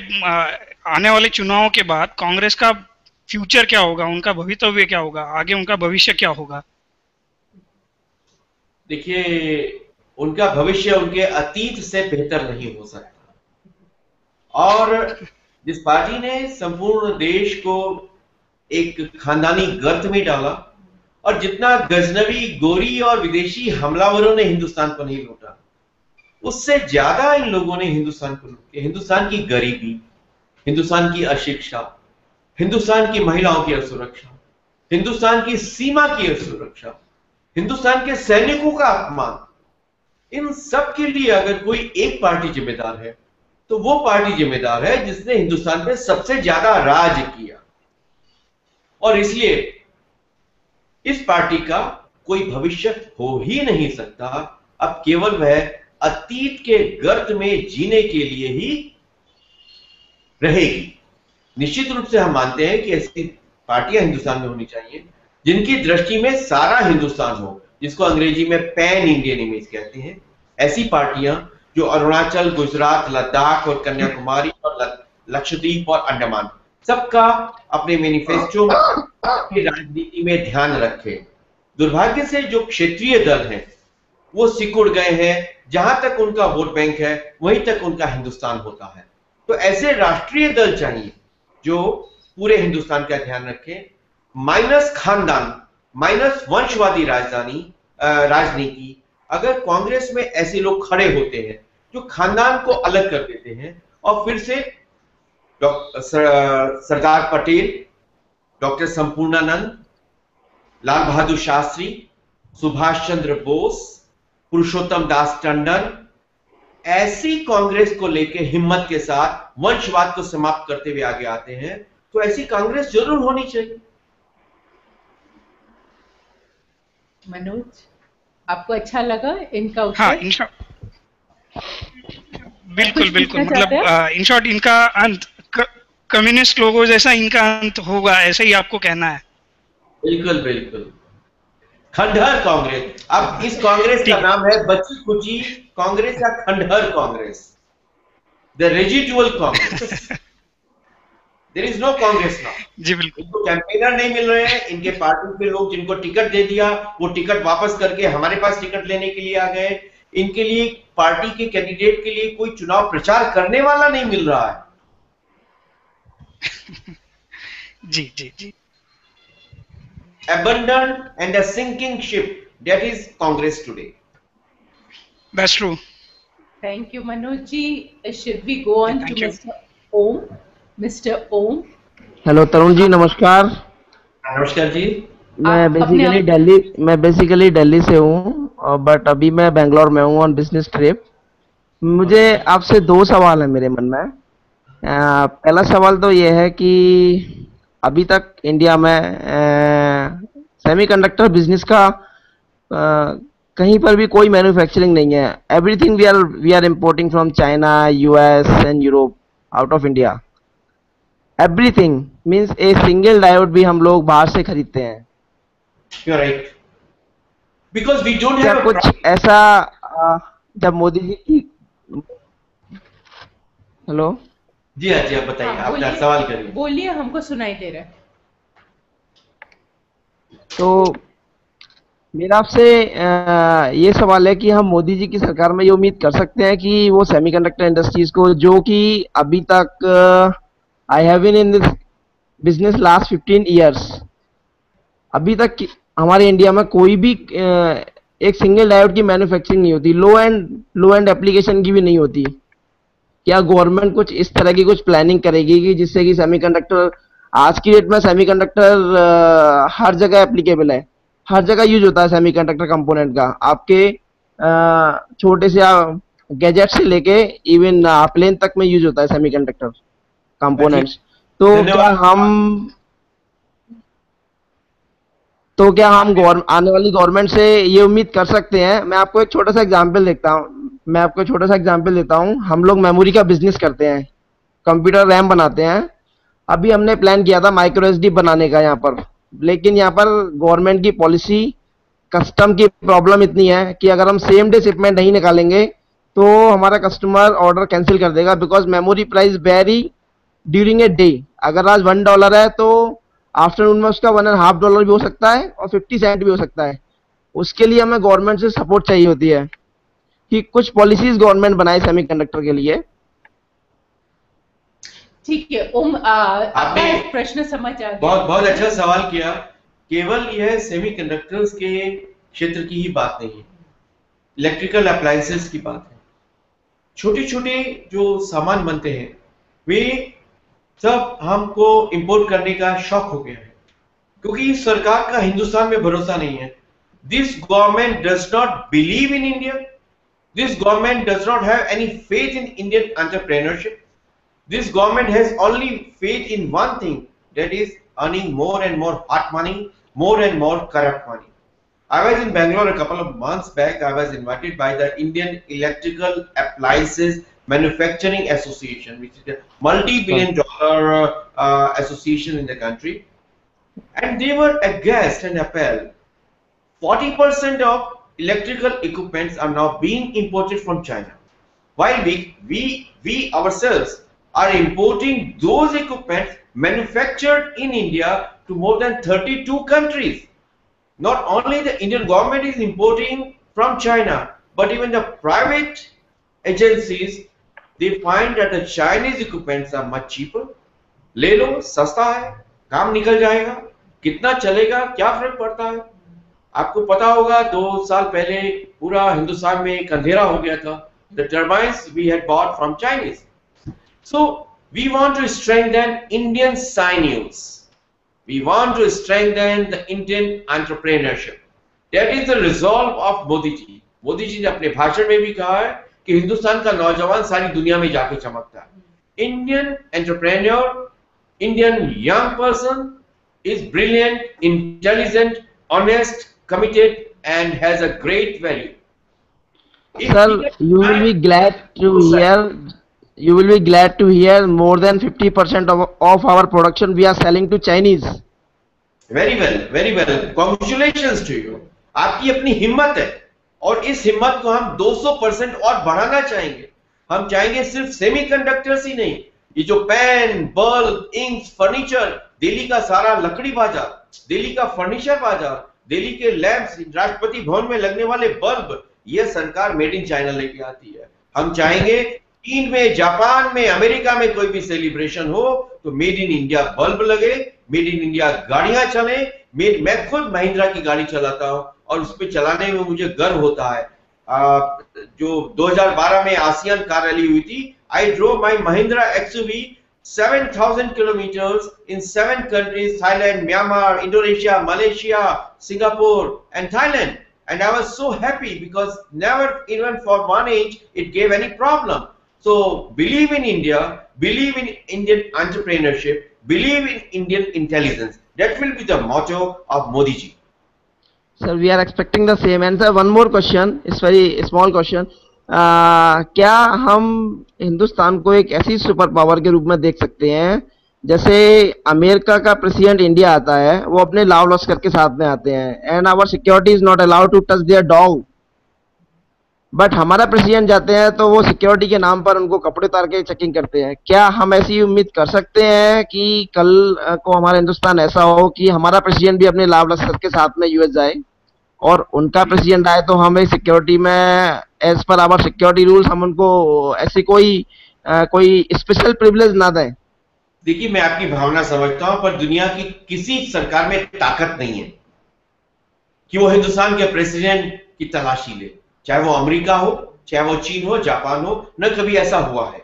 आने वाले चुनाव के बाद कांग्रेस का फ्यूचर क्या होगा, उनका भवितव्य क्या होगा, आगे उनका भविष्य क्या होगा? देखिए उनका भविष्य उनके अतीत से बेहतर नहीं हो सकता. और जिस पार्टी ने संपूर्ण देश को एक खानदानी गर्त में डाला और जितना गजनवी, गोरी और विदेशी हमलावरों ने हिंदुस्तान को नहीं लूटा, उससे ज्यादा इन लोगों ने हिंदुस्तान को लूट के हिंदुस्तान की गरीबी, हिंदुस्तान की अशिक्षा, हिंदुस्तान की महिलाओं की असुरक्षा, हिंदुस्तान की सीमा की असुरक्षा, हिंदुस्तान के सैनिकों का अपमान, इन सब के लिए अगर कोई एक पार्टी जिम्मेदार है तो वो पार्टी जिम्मेदार है जिसने हिंदुस्तान पे सबसे ज्यादा राज किया. और इसलिए इस पार्टी का कोई भविष्य हो ही नहीं सकता. अब केवल वह अतीत के गर्त में जीने के लिए ही रहेगी. निश्चित रूप से हम मानते हैं कि ऐसी पार्टियां हिंदुस्तान में होनी चाहिए जिनकी दृष्टि में सारा हिंदुस्तान हो, जिसको अंग्रेजी में पैन इंडियन इमेज कहते हैं. ऐसी पार्टियां जो अरुणाचल, गुजरात, लद्दाख और कन्याकुमारी और लक्षद्वीप और अंडमान सबका अपने मैनिफेस्टो में, राजनीति में ध्यान रखे. दुर्भाग्य से जो क्षेत्रीय दल हैं वो सिकुड़ गए हैं. जहां तक उनका वोट बैंक है वहीं तक उनका हिंदुस्तान होता है. तो ऐसे राष्ट्रीय दल चाहिए जो पूरे हिंदुस्तान का ध्यान रखे. माइनस खानदान, माइनस वंशवादी राजनीति. अगर कांग्रेस में ऐसे लोग खड़े होते हैं जो खानदान को अलग कर देते हैं और फिर से सरदार पटेल, डॉक्टर संपूर्णानंद, लाल बहादुर शास्त्री, सुभाष चंद्र बोस, पुरुषोत्तम दास टंडन ऐसी कांग्रेस को लेकर हिम्मत के साथ वंशवाद को समाप्त करते हुए आगे आते हैं, तो ऐसी कांग्रेस जरूर होनी चाहिए। मनोज, आपको अच्छा लगा इनका उत्तर? हाँ, बिल्कुल बिल्कुल, मतलब इन शॉर्ट इनका अंत कम्युनिस्ट लोगों जैसा इनका अंत होगा, ऐसा ही आपको कहना है? बिल्कुल बिल्कुल, खंडहर कांग्रेस। अब इस कांग्रेस का नाम है बची कुची कांग्रेस या खंडहर Congress, the residual Congress. There is no Congress now. जी बिल्कुल। इनको कैंपेनर नहीं मिल रहे हैं, इनके पार्टी के लोग जिनको टिकट दे दिया वो टिकट वापस करके हमारे पास टिकट लेने के लिए आ गए। इनके लिए पार्टी के कैंडिडेट के लिए कोई चुनाव प्रचार करने वाला नहीं मिल रहा है। जी जी जी। Abandoned and a sinking ship, that is Congress today. That's true. Thank you, Manoj ji. Should we go on to you. Mr. Om? Mr. Om. Hello Tarun ji, नमस्कार। नमस्कार जी। मैं बेसिकली दिल्ली से हूँ, बट अभी मैं बेंगलोर में हूँ ऑन बिजनेस ट्रिप। मुझे आपसे दो सवाल है मेरे मन में। पहला सवाल तो ये है कि अभी तक इंडिया में सेमीकंडक्टर बिजनेस का कहीं पर भी कोई मैन्युफैक्चरिंग नहीं है। Everything we are importing from China, US and Europe, out of India. Everything means a single diode भी हम लोग बाहर से खरीदते हैं। You're right. Because we don't क्या have कुछ ऐसा जब मोदी जी की हेलो जी हाँ जी, आप बताइए, आपका सवाल करिए। बोलिए, हमको सुनाई दे रहा है। तो मेरा आपसे ये सवाल है कि हम मोदी जी की सरकार में ये उम्मीद कर सकते हैं कि वो सेमीकंडक्टर इंडस्ट्रीज को, जो कि अभी तक I have been in this business last 15 years, अभी तक हमारे इंडिया में कोई भी एक सिंगल डायोड की मैन्युफैक्चरिंग नहीं होती, लो एंड एप्लीकेशन की भी नहीं होती। क्या गवर्नमेंट कुछ इस तरह की कुछ प्लानिंग करेगी कि जिससे कि सेमीकंडक्टर, आज की डेट में सेमीकंडक्टर हर जगह एप्लीकेबल है, हर जगह यूज होता है सेमीकंडक्टर कंपोनेंट का। आपके छोटे से गैजेट से लेके इवन प्लेन तक में यूज होता है सेमीकंडक्टर कंपोनेंट्स। तो क्या हम आने वाली गवर्नमेंट से ये उम्मीद कर सकते हैं? मैं आपको एक छोटा सा एग्जांपल देता हूँ। हम लोग मेमोरी का बिजनेस करते हैं, कंप्यूटर रैम बनाते हैं। अभी हमने प्लान किया था माइक्रो एसडी बनाने का यहाँ पर, लेकिन यहाँ पर गवर्नमेंट की पॉलिसी, कस्टम की प्रॉब्लम इतनी है कि अगर हम सेम डे शिपमेंट नहीं निकालेंगे तो हमारा कस्टमर ऑर्डर कैंसिल कर देगा, because memory price very during a day. अगर आज $1 है तो आफ्टरनून में उसका $1.5 भी हो सकता है और 50 सेंट भी हो सकता है। उसके लिए हमें गवर्नमेंट से सपोर्ट चाहिए होती है कि कुछ पॉलिसीज गवर्नमेंट बनाए सेमीकंडक्टर के लिए। ठीक है ओम, आपका प्रश्न समझ आ गया। बहुत अच्छा सवाल किया। केवल यह सेमीकंडक्टर्स के क्षेत्र की ही बात नहीं है, इलेक्ट्रिकल अप्लायंसेस की बात है। छोटे छोटे जो सामान बनते हैं वे सब हमको इंपोर्ट करने का शौक हो गया है, क्योंकि सरकार का हिंदुस्तान में भरोसा नहीं है। This government does not believe in India, this government does not have any faith in Indian entrepreneurship. This government has only faith in one thing, that is earning more and more hot money, more and more corrupt money. I was in Bangalore a couple of months back. I was invited by the Indian Electrical Appliances Manufacturing Association, which is a multi-billion dollar association in the country. And they were aghast and appalled. 40% of electrical equipments are now being imported from China, while we ourselves are importing those equipments manufactured in India to more than 32 countries. Not only the Indian government is importing from China, but even the private agencies, they find that the Chinese equipments are much cheaper. ले लो, सस्ता है, काम निकल जाएगा, कितना चलेगा, क्या फर्क पड़ता है? आपको पता होगा 2 साल पहले पूरा हिंदुस्तान में एक अंधेरा हो गया था। The turbines we had bought from Chinese. So we want to strengthen Indian sinews. We want to strengthen the Indian entrepreneurship. That is the resolve of Modi ji. Modi ji ने अपने भाषण में भी कहा है कि हिंदुस्तान का नौजवान सारी दुनिया में जाके चमकता है। Indian entrepreneur, Indian young person is brilliant, intelligent, honest, committed, and has a great value. If Sir, he gets you will be time, glad to hear. You will be glad to hear more than 50% of our production we are selling to Chinese. very well, very well. Congratulations to you. आपकी अपनी हिम्मत है और इस हिम्मत को हम 200% और बढ़ाना चाहेंगे। हम चाहेंगे सिर्फ सेमीकंडक्टर्स ही नहीं, ये जो pen, bulb, ink, furniture, Delhi का सारा लकड़ी बाजार, दिल्ली का फर्नीचर बाजार, दिल्ली के लैंप्स, राष्ट्रपति भवन में लगने वाले बल्ब, ये सरकार मेड इन चाइना लेके आती है। हम चाहेंगे चीन में, जापान में, अमेरिका में कोई भी सेलिब्रेशन हो तो मेड इन इंडिया बल्ब लगे, मेड इन इंडिया गाड़ियां चले। मैं खुद महिंद्रा की गाड़ी चलाता हूं और उस पर चलाने में मुझे गर्व होता है। जो 2012 में आसियान कार रैली हुई थी, I drove my Mahindra XUV 7,000 kilometers in 7 countries: Thailand, Myanmar, Indonesia, Malaysia, Singapore, and Thailand. And I was so happy because never even for 1 inch it gave any problem. So believe in India, believe in Indian entrepreneurship, believe in Indian intelligence. That will be the motto of Modi ji. Sir, we are expecting the same. And sir, one more question. It's very small question. क्या हम हिंदुस्तान को एक ऐसी super power के रूप में देख सकते हैं जैसे अमेरिका का प्रेसिडेंट इंडिया आता है, वो अपने लाव लश्कर के साथ में आते हैं, and our security is not allowed to touch their dog, but हमारा प्रेसिडेंट जाते हैं तो वो सिक्योरिटी के नाम पर उनको कपड़े उतार के चेकिंग करते हैं। क्या हम ऐसी उम्मीद कर सकते हैं कि कल को हमारा हिंदुस्तान ऐसा हो कि हमारा प्रेसिडेंट भी अपने लाव लश्कर के साथ में यूएस जाए और उनका प्रेसिडेंट आए तो हमें सिक्योरिटी में as per hour security rules हम उनको ऐसी कोई स्पेशल प्रिविलेज ना दें? देखिए, मैं आपकी भावना समझता हूं, पर दुनिया की किसी सरकार में ताकत नहीं है कि वो हिंदुस्तान के प्रेसिडेंट की तलाशी ले, चाहे वो अमेरिका हो, चाहे वो चीन हो, जापान हो, न कभी ऐसा हुआ है।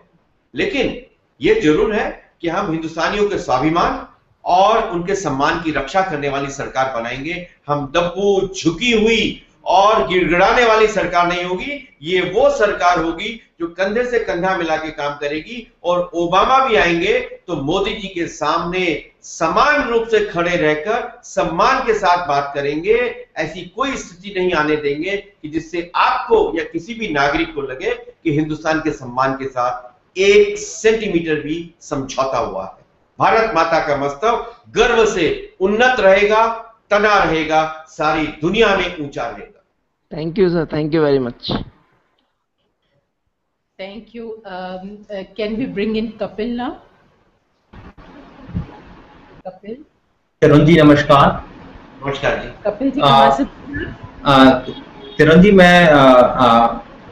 लेकिन ये जरूर है कि हम हिंदुस्तानियों के स्वाभिमान और उनके सम्मान की रक्षा करने वाली सरकार बनाएंगे। हम दब्बू, झुकी हुई और गिड़गिड़ाने वाली सरकार नहीं होगी। ये वो सरकार होगी जो कंधे से कंधा मिला के काम करेगी। और ओबामा भी आएंगे तो मोदी जी के सामने समान रूप से खड़े रहकर सम्मान के साथ बात करेंगे। ऐसी कोई स्थिति नहीं आने देंगे कि जिससे आपको या किसी भी नागरिक को लगे कि हिंदुस्तान के सम्मान के साथ 1 सेंटीमीटर भी समझौता हुआ है। भारत माता का मस्तक गर्व से उन्नत रहेगा, तना रहेगा, सारी दुनिया में ऊंचा रहेगा। Thank you sir, thank you very much. Thank you. Can we bring in Kapil now? Kapil. तरुण जी नमस्कार। नमस्कार जी। कपिल जी कहाँ से? तरुण जी मैं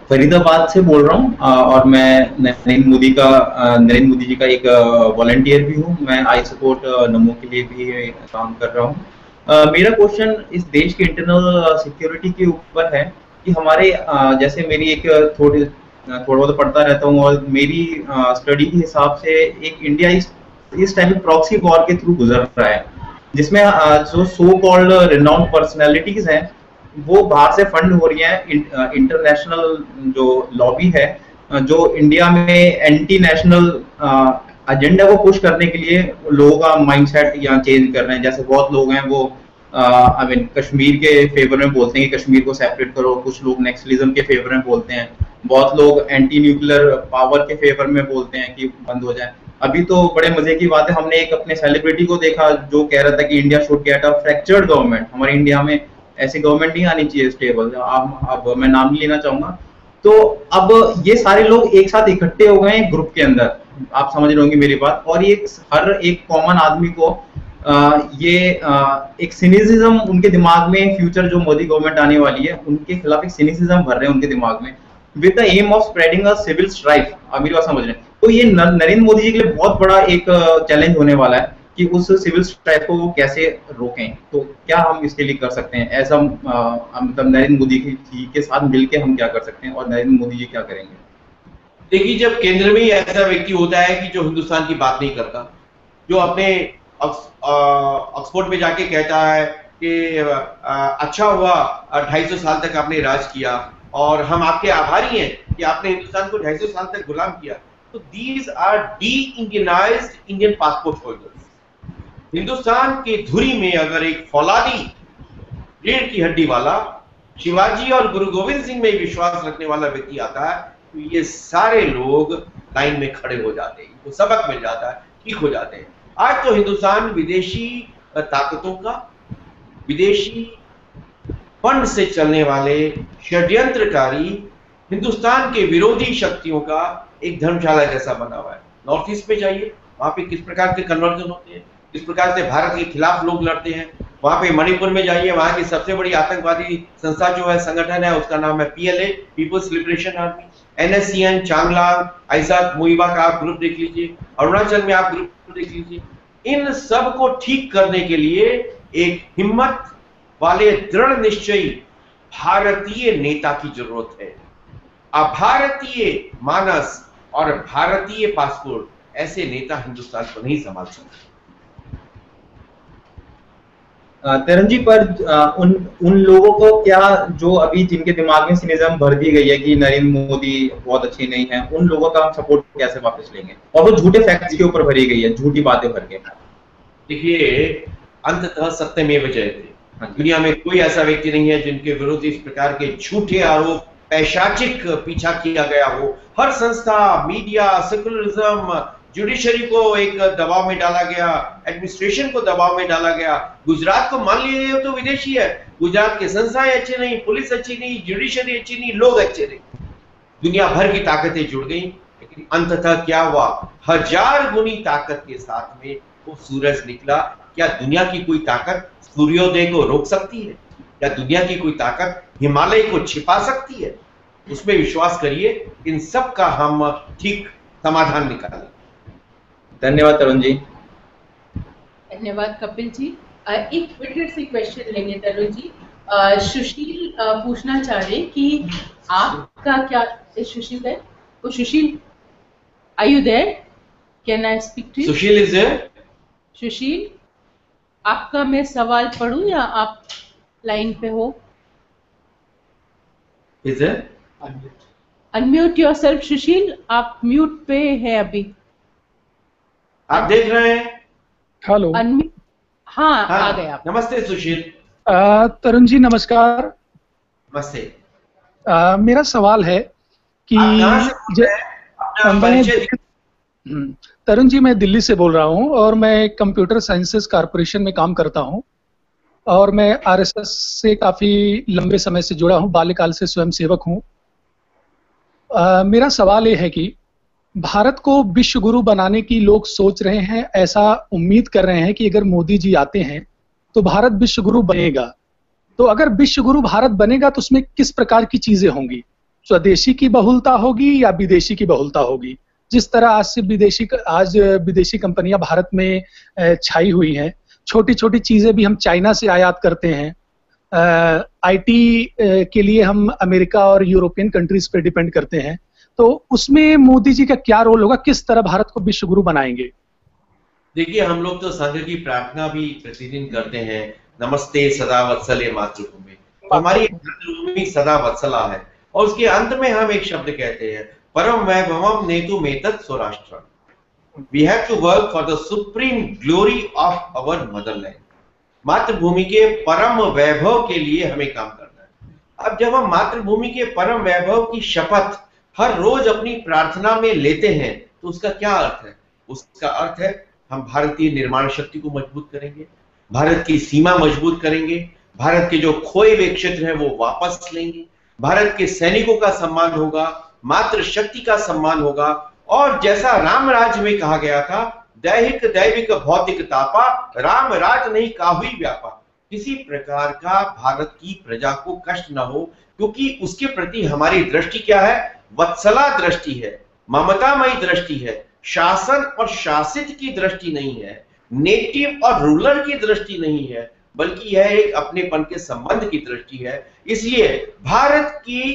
फरीदाबाद से बोल रहा हूँ और मैं नरेंद्र मोदी जी का एक वॉलंटियर भी हूँ। मैं आई सपोर्ट नमो के लिए भी काम कर रहा हूँ। मेरा क्वेश्चन इस देश के इंटरनल सिक्योरिटी के ऊपर है कि हमारे जैसे मेरी एक थोड़ा बहुत पढ़ता रहता हूँ और मेरी स्टडी के हिसाब से एक इंडिया इस टाइम प्रॉक्सी वॉर के थ्रू गुजर रहा है, जिसमें जो सो कॉल्ड रिनाउंड पर्सनैलिटीज हैं वो बाहर से फंड हो रही हैं। इंटरनेशनल जो लॉबी है जो इंडिया में एंटी नेशनल एजेंडा को पुश करने के लिए लोगों का माइंडसेट यहाँ चेंज कर रहे हैं। जैसे बहुत लोग हैं वो कश्मीर के फेवर में बोलते हैं कि कश्मीर को सेपरेट करो, कुछ लोग नेक्सलिज्म के फेवर में बोलते हैं, बहुत लोग एंटी न्यूक्लियर पावर के फेवर में बोलते हैं कि बंद हो जाए। अभी तो बड़े मजे की बात है, हमने एक अपने सेलिब्रिटी को देखा जो कह रहा था कि India should get a fractured government. हमारे इंडिया में ऐसी गवर्नमेंट नहीं आनी चाहिए स्टेबल। अब मैं नाम नहीं लेना चाहूंगा। तो अब ये सारे लोग एक साथ इकट्ठे हो गए ग्रुप के अंदर, आप समझ रहे होंगे मेरी बात। और ये हर एक कॉमन आदमी को एक सिनिसिज्म उनके दिमाग में, फ्यूचर जो मोदी गवर्नमेंट आने वाली है उनके खिलाफ एक सिनिसिज्म भर रहे हैं उनके दिमाग में with the aim of spreading a civil strife. आप मेरी बात समझ रहे हैं? तो ये नरेंद्र मोदी जी के लिए बहुत बड़ा एक चैलेंज होने वाला है कि उस सिविल स्ट्राइफ को वो कैसे रोकें। तो क्या हम इसके लिए कर सकते हैं? ऐसा मतलब नरेंद्र मोदी जी के साथ मिलकर हम क्या कर सकते हैं और नरेंद्र मोदी जी क्या करेंगे? देखिए, जब केंद्र में ऐसा व्यक्ति होता है कि जो हिंदुस्तान की बात नहीं करता, जो अपने ऑक्सफोर्ड में जाके कहता है कि अच्छा हुआ 250 साल तक आपने राज किया और हम आपके आभारी हैं कि आपने हिंदुस्तान को 250 साल तक गुलाम किया। तो these R D Indianised Indian passport holders. Hindustan की धुरी में अगर एक फौलादी रीढ़ की हड्डी वाला शिवाजी और गुरु गोविंद सिंह में विश्वास रखने वाला व्यक्ति आता है तो ये सारे लोग लाइन में खड़े हो जाते हैं, इनको सबक मिल जाता है, ठीक हो जाते हैं। आज तो हिंदुस्तान विदेशी ताकतों का, विदेशी फंड से चलने वाले षड्यंत्रकारी हिंदुस्तान के विरोधी शक्तियों का एक धर्मशाला जैसा बना हुआ है। नॉर्थ ईस्ट पे जाइए, वहां पे किस प्रकार के कन्वर्जन होते हैं, किस प्रकार से भारत के खिलाफ लोग लड़ते हैं। वहां पे मणिपुर में जाइए, वहां की सबसे बड़ी आतंकवादी संस्था जो है, संगठन है, उसका नाम है PLA, people's liberation army. NSCN, Changlang, Isak Muivah का आप ग्रुप देख लीजिए, अरुणाचल में आप ग्रुप देख लीजिए। इन सब को ठीक करने के लिए एक हिम्मत वाले दृढ़ निश्चयी भारतीय नेता की जरूरत है। अभारतीय मानस और भारतीय पासपोर्ट ऐसे नेता हिंदुस्तान को नहीं संभाल सकते। तरन जी, पर उन लोगों को क्या, जो अभी जिनके दिमाग में सिनिज्म भर दी गई है कि नरेंद्र मोदी बहुत अच्छे नहीं है, उन लोगों का हम सपोर्ट कैसे वापस लेंगे? और वो झूठे फैक्ट्स के ऊपर भरी गई है, झूठी बातें भर के। देखिए, अंततः सत्यमेव जयते। दुनिया में कोई ऐसा व्यक्ति नहीं है जिनके विरुद्ध इस प्रकार के झूठे आरोप, पैशाचिक पीछा किया गया हो। हर संस्था, मीडिया, सेकुलरिज्म, जुडिशरी को एक दबाव में डाला गया, एडमिनिस्ट्रेशन को दबाव में डाला गया। गुजरात को मान लीजिए तो विदेशी है, गुजरात के संस्थाएं अच्छी नहीं, पुलिस अच्छी नहीं, जुडिशरी अच्छी नहीं, लोग अच्छे नहीं। दुनिया भर की ताकतें जुड़ गई, लेकिन अंततः क्या हुआ? 1000 गुनी ताकत के साथ में वो सूरज निकला। क्या दुनिया की कोई ताकत सूर्योदय को रोक सकती है? क्या दुनिया की कोई ताकत हिमालय को छिपा सकती है? उसमें विश्वास करिए, इन सब का हम ठीक समाधान निकालें। धन्यवाद तरुण जी। धन्यवाद कपिल जी। एक ट्विटर से क्वेश्चन लेंगे तरुण जी। सुशील पूछना चाह रहे कि आपका क्या, सुशील है? Oh Sushil, are you there? Can I speak to you? Sushil is there? Sushil, आपका मैं सवाल पढ़ूं या आप लाइन पे हो? Is there? Unmute yourself Sushil, आप म्यूट पे है अभी। आप देख रहे हैं? हेलो। हाँ, आ गए आप। नमस्ते सुशील। तरुण जी नमस्कार। नमस्ते। मेरा सवाल है कि तरुण जी, मैं दिल्ली से बोल रहा हूँ और मैं कंप्यूटर साइंसेस कॉरपोरेशन में काम करता हूँ और मैं RSS से काफी लंबे समय से जुड़ा हूँ, बाल्यकाल से स्वयं सेवक हूँ। मेरा सवाल ये है कि भारत को विश्व गुरु बनाने की लोग सोच रहे हैं, ऐसा उम्मीद कर रहे हैं कि अगर मोदी जी आते हैं तो भारत विश्व गुरु बनेगा। तो अगर विश्व गुरु भारत बनेगा तो उसमें किस प्रकार की चीजें होंगी? स्वदेशी की बहुलता होगी या विदेशी की बहुलता होगी? जिस तरह आज विदेशी कंपनियां भारत में छाई हुई हैं, छोटी छोटी चीजें भी हम चाइना से आयात करते हैं। IT के लिए हम अमेरिका और यूरोपियन कंट्रीज पे डिपेंड करते हैं। तो उसमें मोदी जी का क्या रोल होगा? किस तरह भारत को विश्व गुरु बनाएंगे? देखिए, हम लोग तो संघ की प्रार्थना भी प्रतिदिन करते हैं, नमस्ते सदा वत्सले मातृभूमि। तो हमारी मातृभूमि सदा वत्सला है और उसके अंत में हम एक शब्द कहते हैं, परम वैभवम नेतुम एतत् स्वराष्ट्रम। We have to work for the supreme glory of our motherland. मातृभूमि के परम वैभव के लिए हमें काम करना है। अब जब हम मातृभूमि के परम वैभव की शपथ हर रोज अपनी प्रार्थना में लेते हैं तो उसका क्या अर्थ है? उसका अर्थ है हम भारतीय निर्माण शक्ति को मजबूत करेंगे, भारत की सीमा मजबूत करेंगे, भारत के जो खोए हुए क्षेत्र हैं वो वापस लेंगे, भारत के सैनिकों का सम्मान होगा, मातृ शक्ति का सम्मान होगा और जैसा राम राज्य में कहा गया था, दैहिक दैविक भौतिक तापा, राम राज नहीं काहुई व्यापा। किसी प्रकार का भारत की प्रजा को कष्ट न हो, क्योंकि उसके प्रति हमारी दृष्टि क्या है? वत्सला दृष्टि है, ममतामयी दृष्टि है, शासन और शासित की दृष्टि नहीं है, नेटिव और रूलर की दृष्टि नहीं है, बल्कि यह एक अपनेपन के संबंध की दृष्टि है। इसलिए भारत की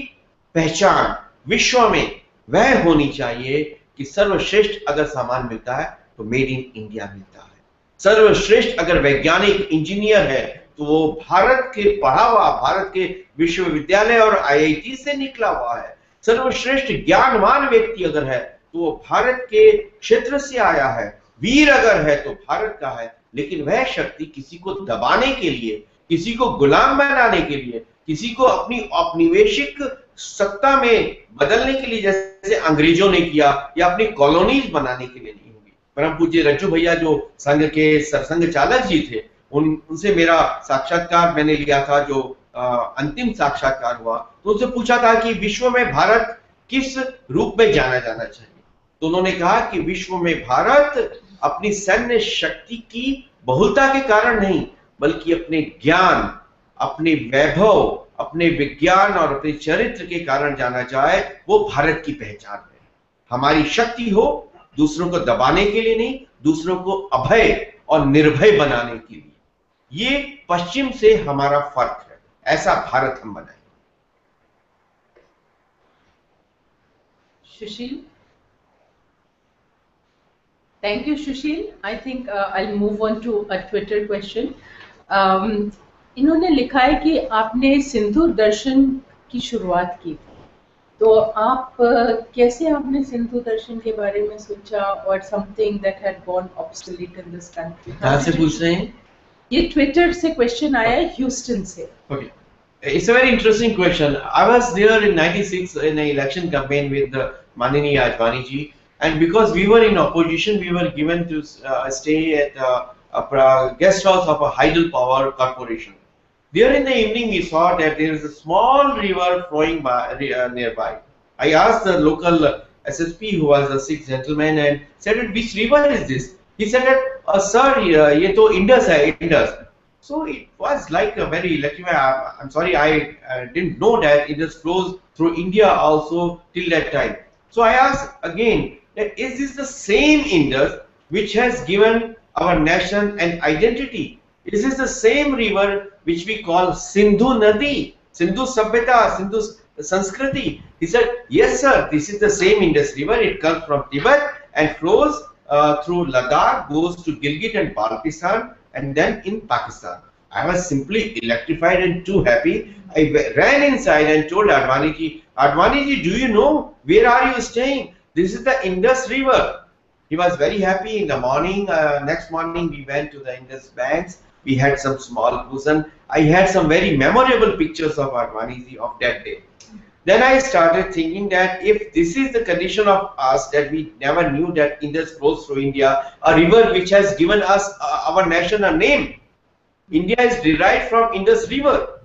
पहचान विश्व में वह होनी चाहिए कि सर्वश्रेष्ठ अगर सामान मिलता है तो मेड इन इंडिया मिलता है, सर्वश्रेष्ठ अगर वैज्ञानिक इंजीनियर है तो वो भारत के पढ़ा हुआ, भारत के विश्वविद्यालय और आईआईटी से निकला हुआ है। सर्वश्रेष्ठ ज्ञानवान व्यक्ति अगर है तो वो भारत के क्षेत्र से आया है। वीर अगर है तो भारत का है, लेकिन वह शक्ति किसी को दबाने के लिए, किसी को गुलाम बनाने के लिए, किसी को अपनी औपनिवेशिक सत्ता में बदलने के लिए जैसे अंग्रेजों ने किया, या अपनी कॉलोनीज बनाने के लिए नहीं होगी। परम पूज्य रज्जू भैया जो संघ के सरसंघ चालक जी थे, उनसे मेरा साक्षात्कार मैंने लिया था, जो अंतिम साक्षात्कार हुआ, तो उनसे पूछा था कि विश्व में भारत किस रूप में जाना जाना चाहिए। तो उन्होंने कहा कि विश्व में भारत अपनी सैन्य शक्ति की बहुलता के कारण नहीं, बल्कि अपने ज्ञान, अपने वैभव, अपने विज्ञान और अपने चरित्र के कारण जाना जाए, वो भारत की पहचान है। हमारी शक्ति हो दूसरों को दबाने के लिए नहीं, दूसरों को अभय और निर्भय बनाने के लिए। ये पश्चिम से हमारा फर्क है, ऐसा भारत हम बनाए। Sushil? Thank you, Sushil. I think I'll move on to a Twitter question. इन्होंने लिखा है कि आपने सिंधु दर्शन की शुरुआत की थी, तो आप कैसे आपने सिंधु दर्शन के बारे में सोचा, और something that had gone obsolete in this country? कहाँ से पूछ रहे हैं? ये ट्विटर से क्वेश्चन आया है, ह्यूस्टन से। Okay. It's a very interesting question. I was there in '96 in an election campaign with Manini Advani ji, and because we were in opposition, we were given to stay at a guest house of a hydropower corporation. There in the evening, we saw that there is a small river flowing by, nearby. I asked the local SSP, who was a Sikh gentleman, and said, "Which river is this?" He said, "Sir, ये तो Indus है, Indus." So it was like a very I'm sorry, I didn't know that Indus flows through India also till that time. So I asked again, that is this the same Indus which has given our nation an identity? Is this the same river which we call Sindhu Nadi, Sindhu Sabhyata, Sindhu Sanskriti? He said, yes sir, this is the same Indus river. It comes from Tibet and flows through Ladakh, goes to Gilgit and Baltistan, and then in Pakistan. I was simply electrified and too happy. I ran inside and told Advani ji, do you know where are you staying? This is the Indus River. He was very happy. In the morning, next morning, we went to the Indus banks. We had some small pujan. I had some very memorable pictures of Advani ji of that day. Then I started thinking that if this is the condition of us, that we never knew that Indus flows through India, a river which has given us our nation a name. India is derived from Indus River.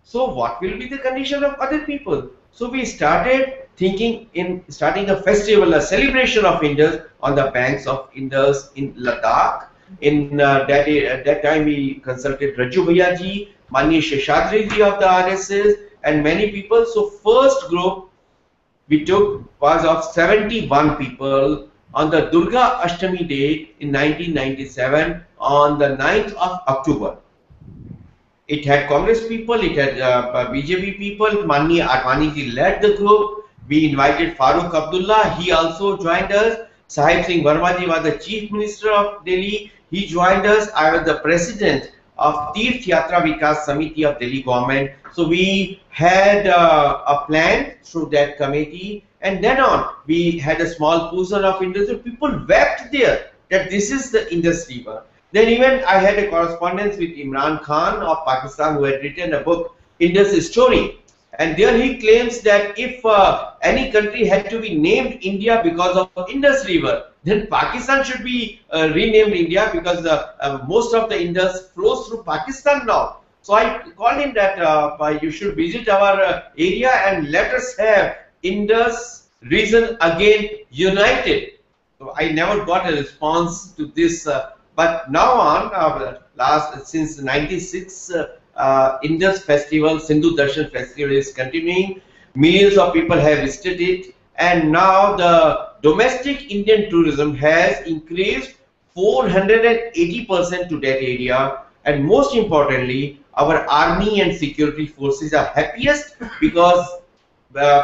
So what will be the condition of other people? So we started thinking in starting a festival, a celebration of Indus on the banks of Indus in Ladakh. In that time we consulted Rajya Bhaiya ji, Mani Sheshadri ji of the RSS, and many people. So first group we took was of 71 people on the Durga Ashtami day in 1997 on the 9th of October. It had Congress people, it had BJP people. Mani Advani ji led the group. We invited Farooq Abdullah, he also joined us. Sahib Singh Verma ji was the Chief Minister of Delhi, he joined us. I was the President of Tirth Yatra Vikas Samiti of Delhi government. So we had a plan through that committee, and then on we had a small pujan of Indus. People wept there that this is the Indus River. Then even I had a correspondence with Imran Khan of Pakistan, who had written a book, Indus Story. And there he claims that if any country had to be named India because of Indus River, then Pakistan should be renamed India, because most of the Indus flows through Pakistan now. So I called him that you should visit our area and let us have Indus region again united. So I never got a response to this, but now on since '96. Indus Festival, Sindhu Darshan Festival is continuing. Millions of people have visited it, and now the domestic Indian tourism has increased 480% to that area. And most importantly, our army and security forces are happiest because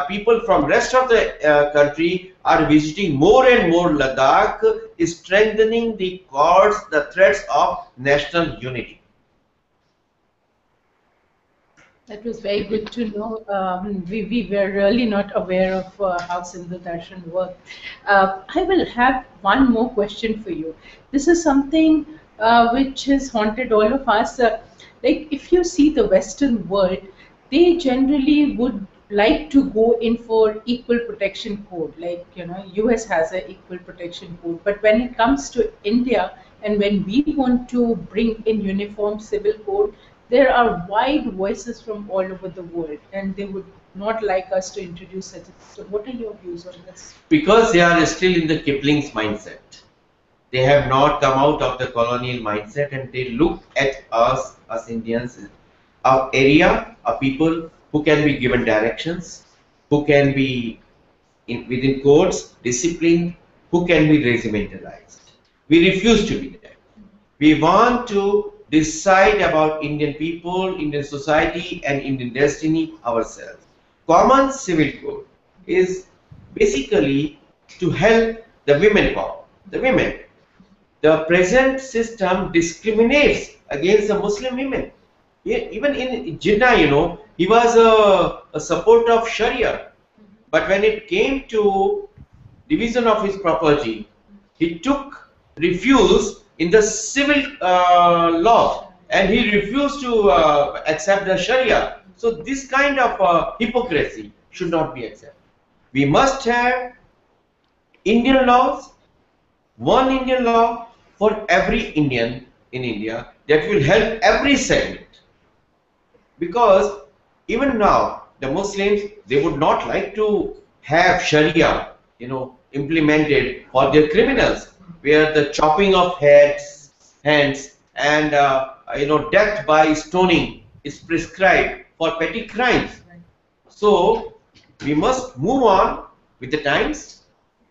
people from rest of the country are visiting more and more Ladakh, strengthening the cords, the threads of national unity. That was very good to know. We were really not aware of how Sindhu Darshan worked. I will have one more question for you. This is something which has haunted all of us. Like, if you see the Western world, they generally would like to go in for equal protection code. Like, US has a equal protection code. But when it comes to India, and when we want to bring in uniform civil code, there are wide voices from all over the world, and they would not like us to introduce such a system. What are your views on this? Because they are still in the Kipling's mindset. They have not come out of the colonial mindset, and they look at us as Indians, our area, a people who can be given directions, who can be within codes, disciplined, who can be regimentalized. We refuse to be that. We want to decide about Indian people, Indian society, and Indian destiny ourselves. Common civil code is basically to help the women power, the women. The present system discriminates against the Muslim women. Even in Jinnah, he was a supporter of Sharia. But when it came to division of his property, he took refuge in the civil law, and he refused to accept the Sharia. So this kind of hypocrisy should not be accepted. We must have Indian laws, one Indian law for every Indian in India that will help every segment. Because even now, the Muslims, they would not like to have Sharia, implemented for their criminals, where the chopping of hands, and death by stoning is prescribed for petty crimes. So we must move on with the times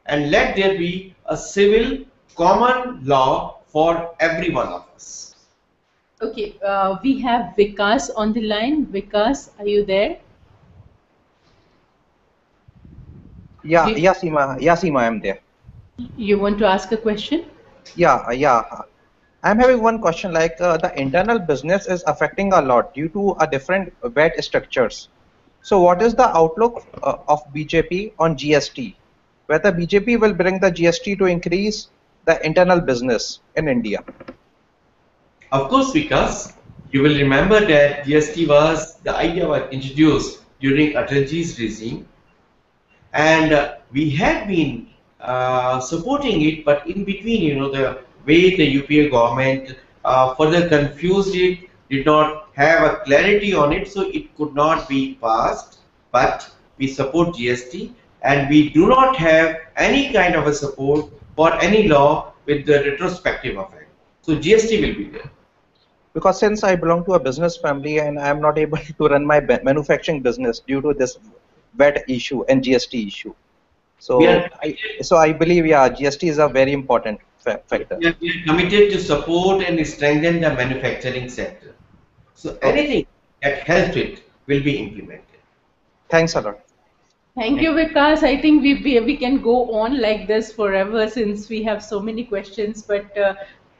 and let there be a civil common law for every one of us. Okay, we have Vikas on the line. Vikas, are you there? Yeah, Seema, I'm there. You want to ask a question? Yeah. I'm having one question. Like the internal business is affecting a lot due to a different VAT structures. So, what is the outlook of BJP on GST? Whether BJP will bring the GST to increase the internal business in India? Of course, because you will remember that GST the idea was introduced during Atalji's regime, and we had been supporting it, but in between, the way the UPA government further confused it, did not have a clarity on it, so it could not be passed. But we support GST, and we do not have any kind of a support for any law with the retrospective effect. So GST will be there. Because since I belong to a business family and I am not able to run my manufacturing business due to this VAT issue and GST issue. So I believe, GST is a very important factor. We are committed to support and strengthen the manufacturing sector. So anything that helps it will be implemented. Thanks a lot. Thank you, Vikas. I think we can go on like this forever since we have so many questions, but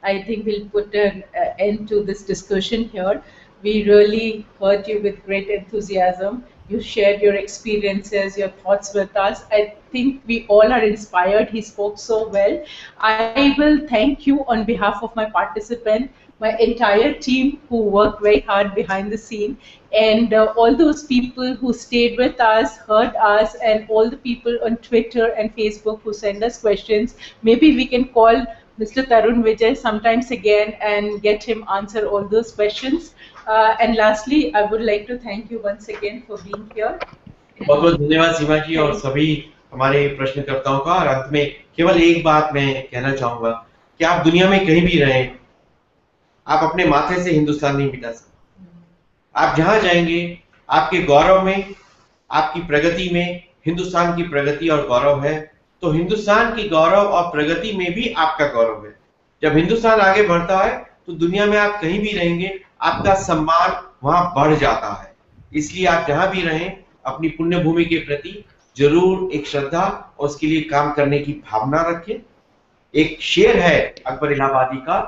I think we'll put an end to this discussion here. We really heard you with great enthusiasm. You shared your experiences, your thoughts with us. I think we all are inspired. He spoke so well. I will thank you on behalf of my participant, my entire team who worked very hard behind the scene, and all those people who stayed with us, heard us, and all the people on Twitter and Facebook who send us questions. Maybe we can call Mr. Tarun Vijay sometimes again and get him answer all those questions. And lastly, I would like to thank you once again for being here. बहुत बहुत धन्यवाद सीमा जी और सभी हमारे प्रश्नकर्ताओं का। और अंत में केवल एक बात मैं कहना चाहूँगा कि आप दुनिया में कहीं भी रहें, आप अपने माथे से हिंदुस्तान नहीं मिटा सकते। आप जहाँ जाएंगे, आपके गौरव में, आपकी प्रगति में हिंदुस्तान की प्रगति और गौरव है, तो हिंदुस्तान की गौरव और प्रगति में भी आपका गौरव है। जब हिंदुस्तान आगे बढ़ता है तो दुनिया में आप कहीं भी रहेंगे, आपका सम्मान वहां बढ़ जाता है। इसलिए आप जहां भी रहें, अपनी पुण्य भूमि के प्रति जरूर एक श्रद्धा और उसके लिए काम करने की भावना रखें। एक शेर है अकबर इलाहाबादी का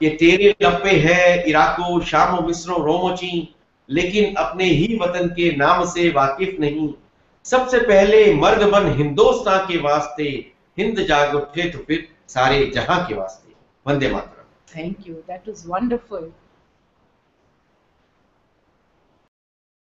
कि तेरे लपे है इराको शामो मिस्रो रोमोची, लेकिन अपने ही वतन के नाम से वाकिफ नहीं। सबसे पहले मर्द बन हिंदुस्तान के वास्ते, हिंद जाग उठे तो फिर सारे जहां के वास्ते। Vande Mataram. Thank you. That was wonderful.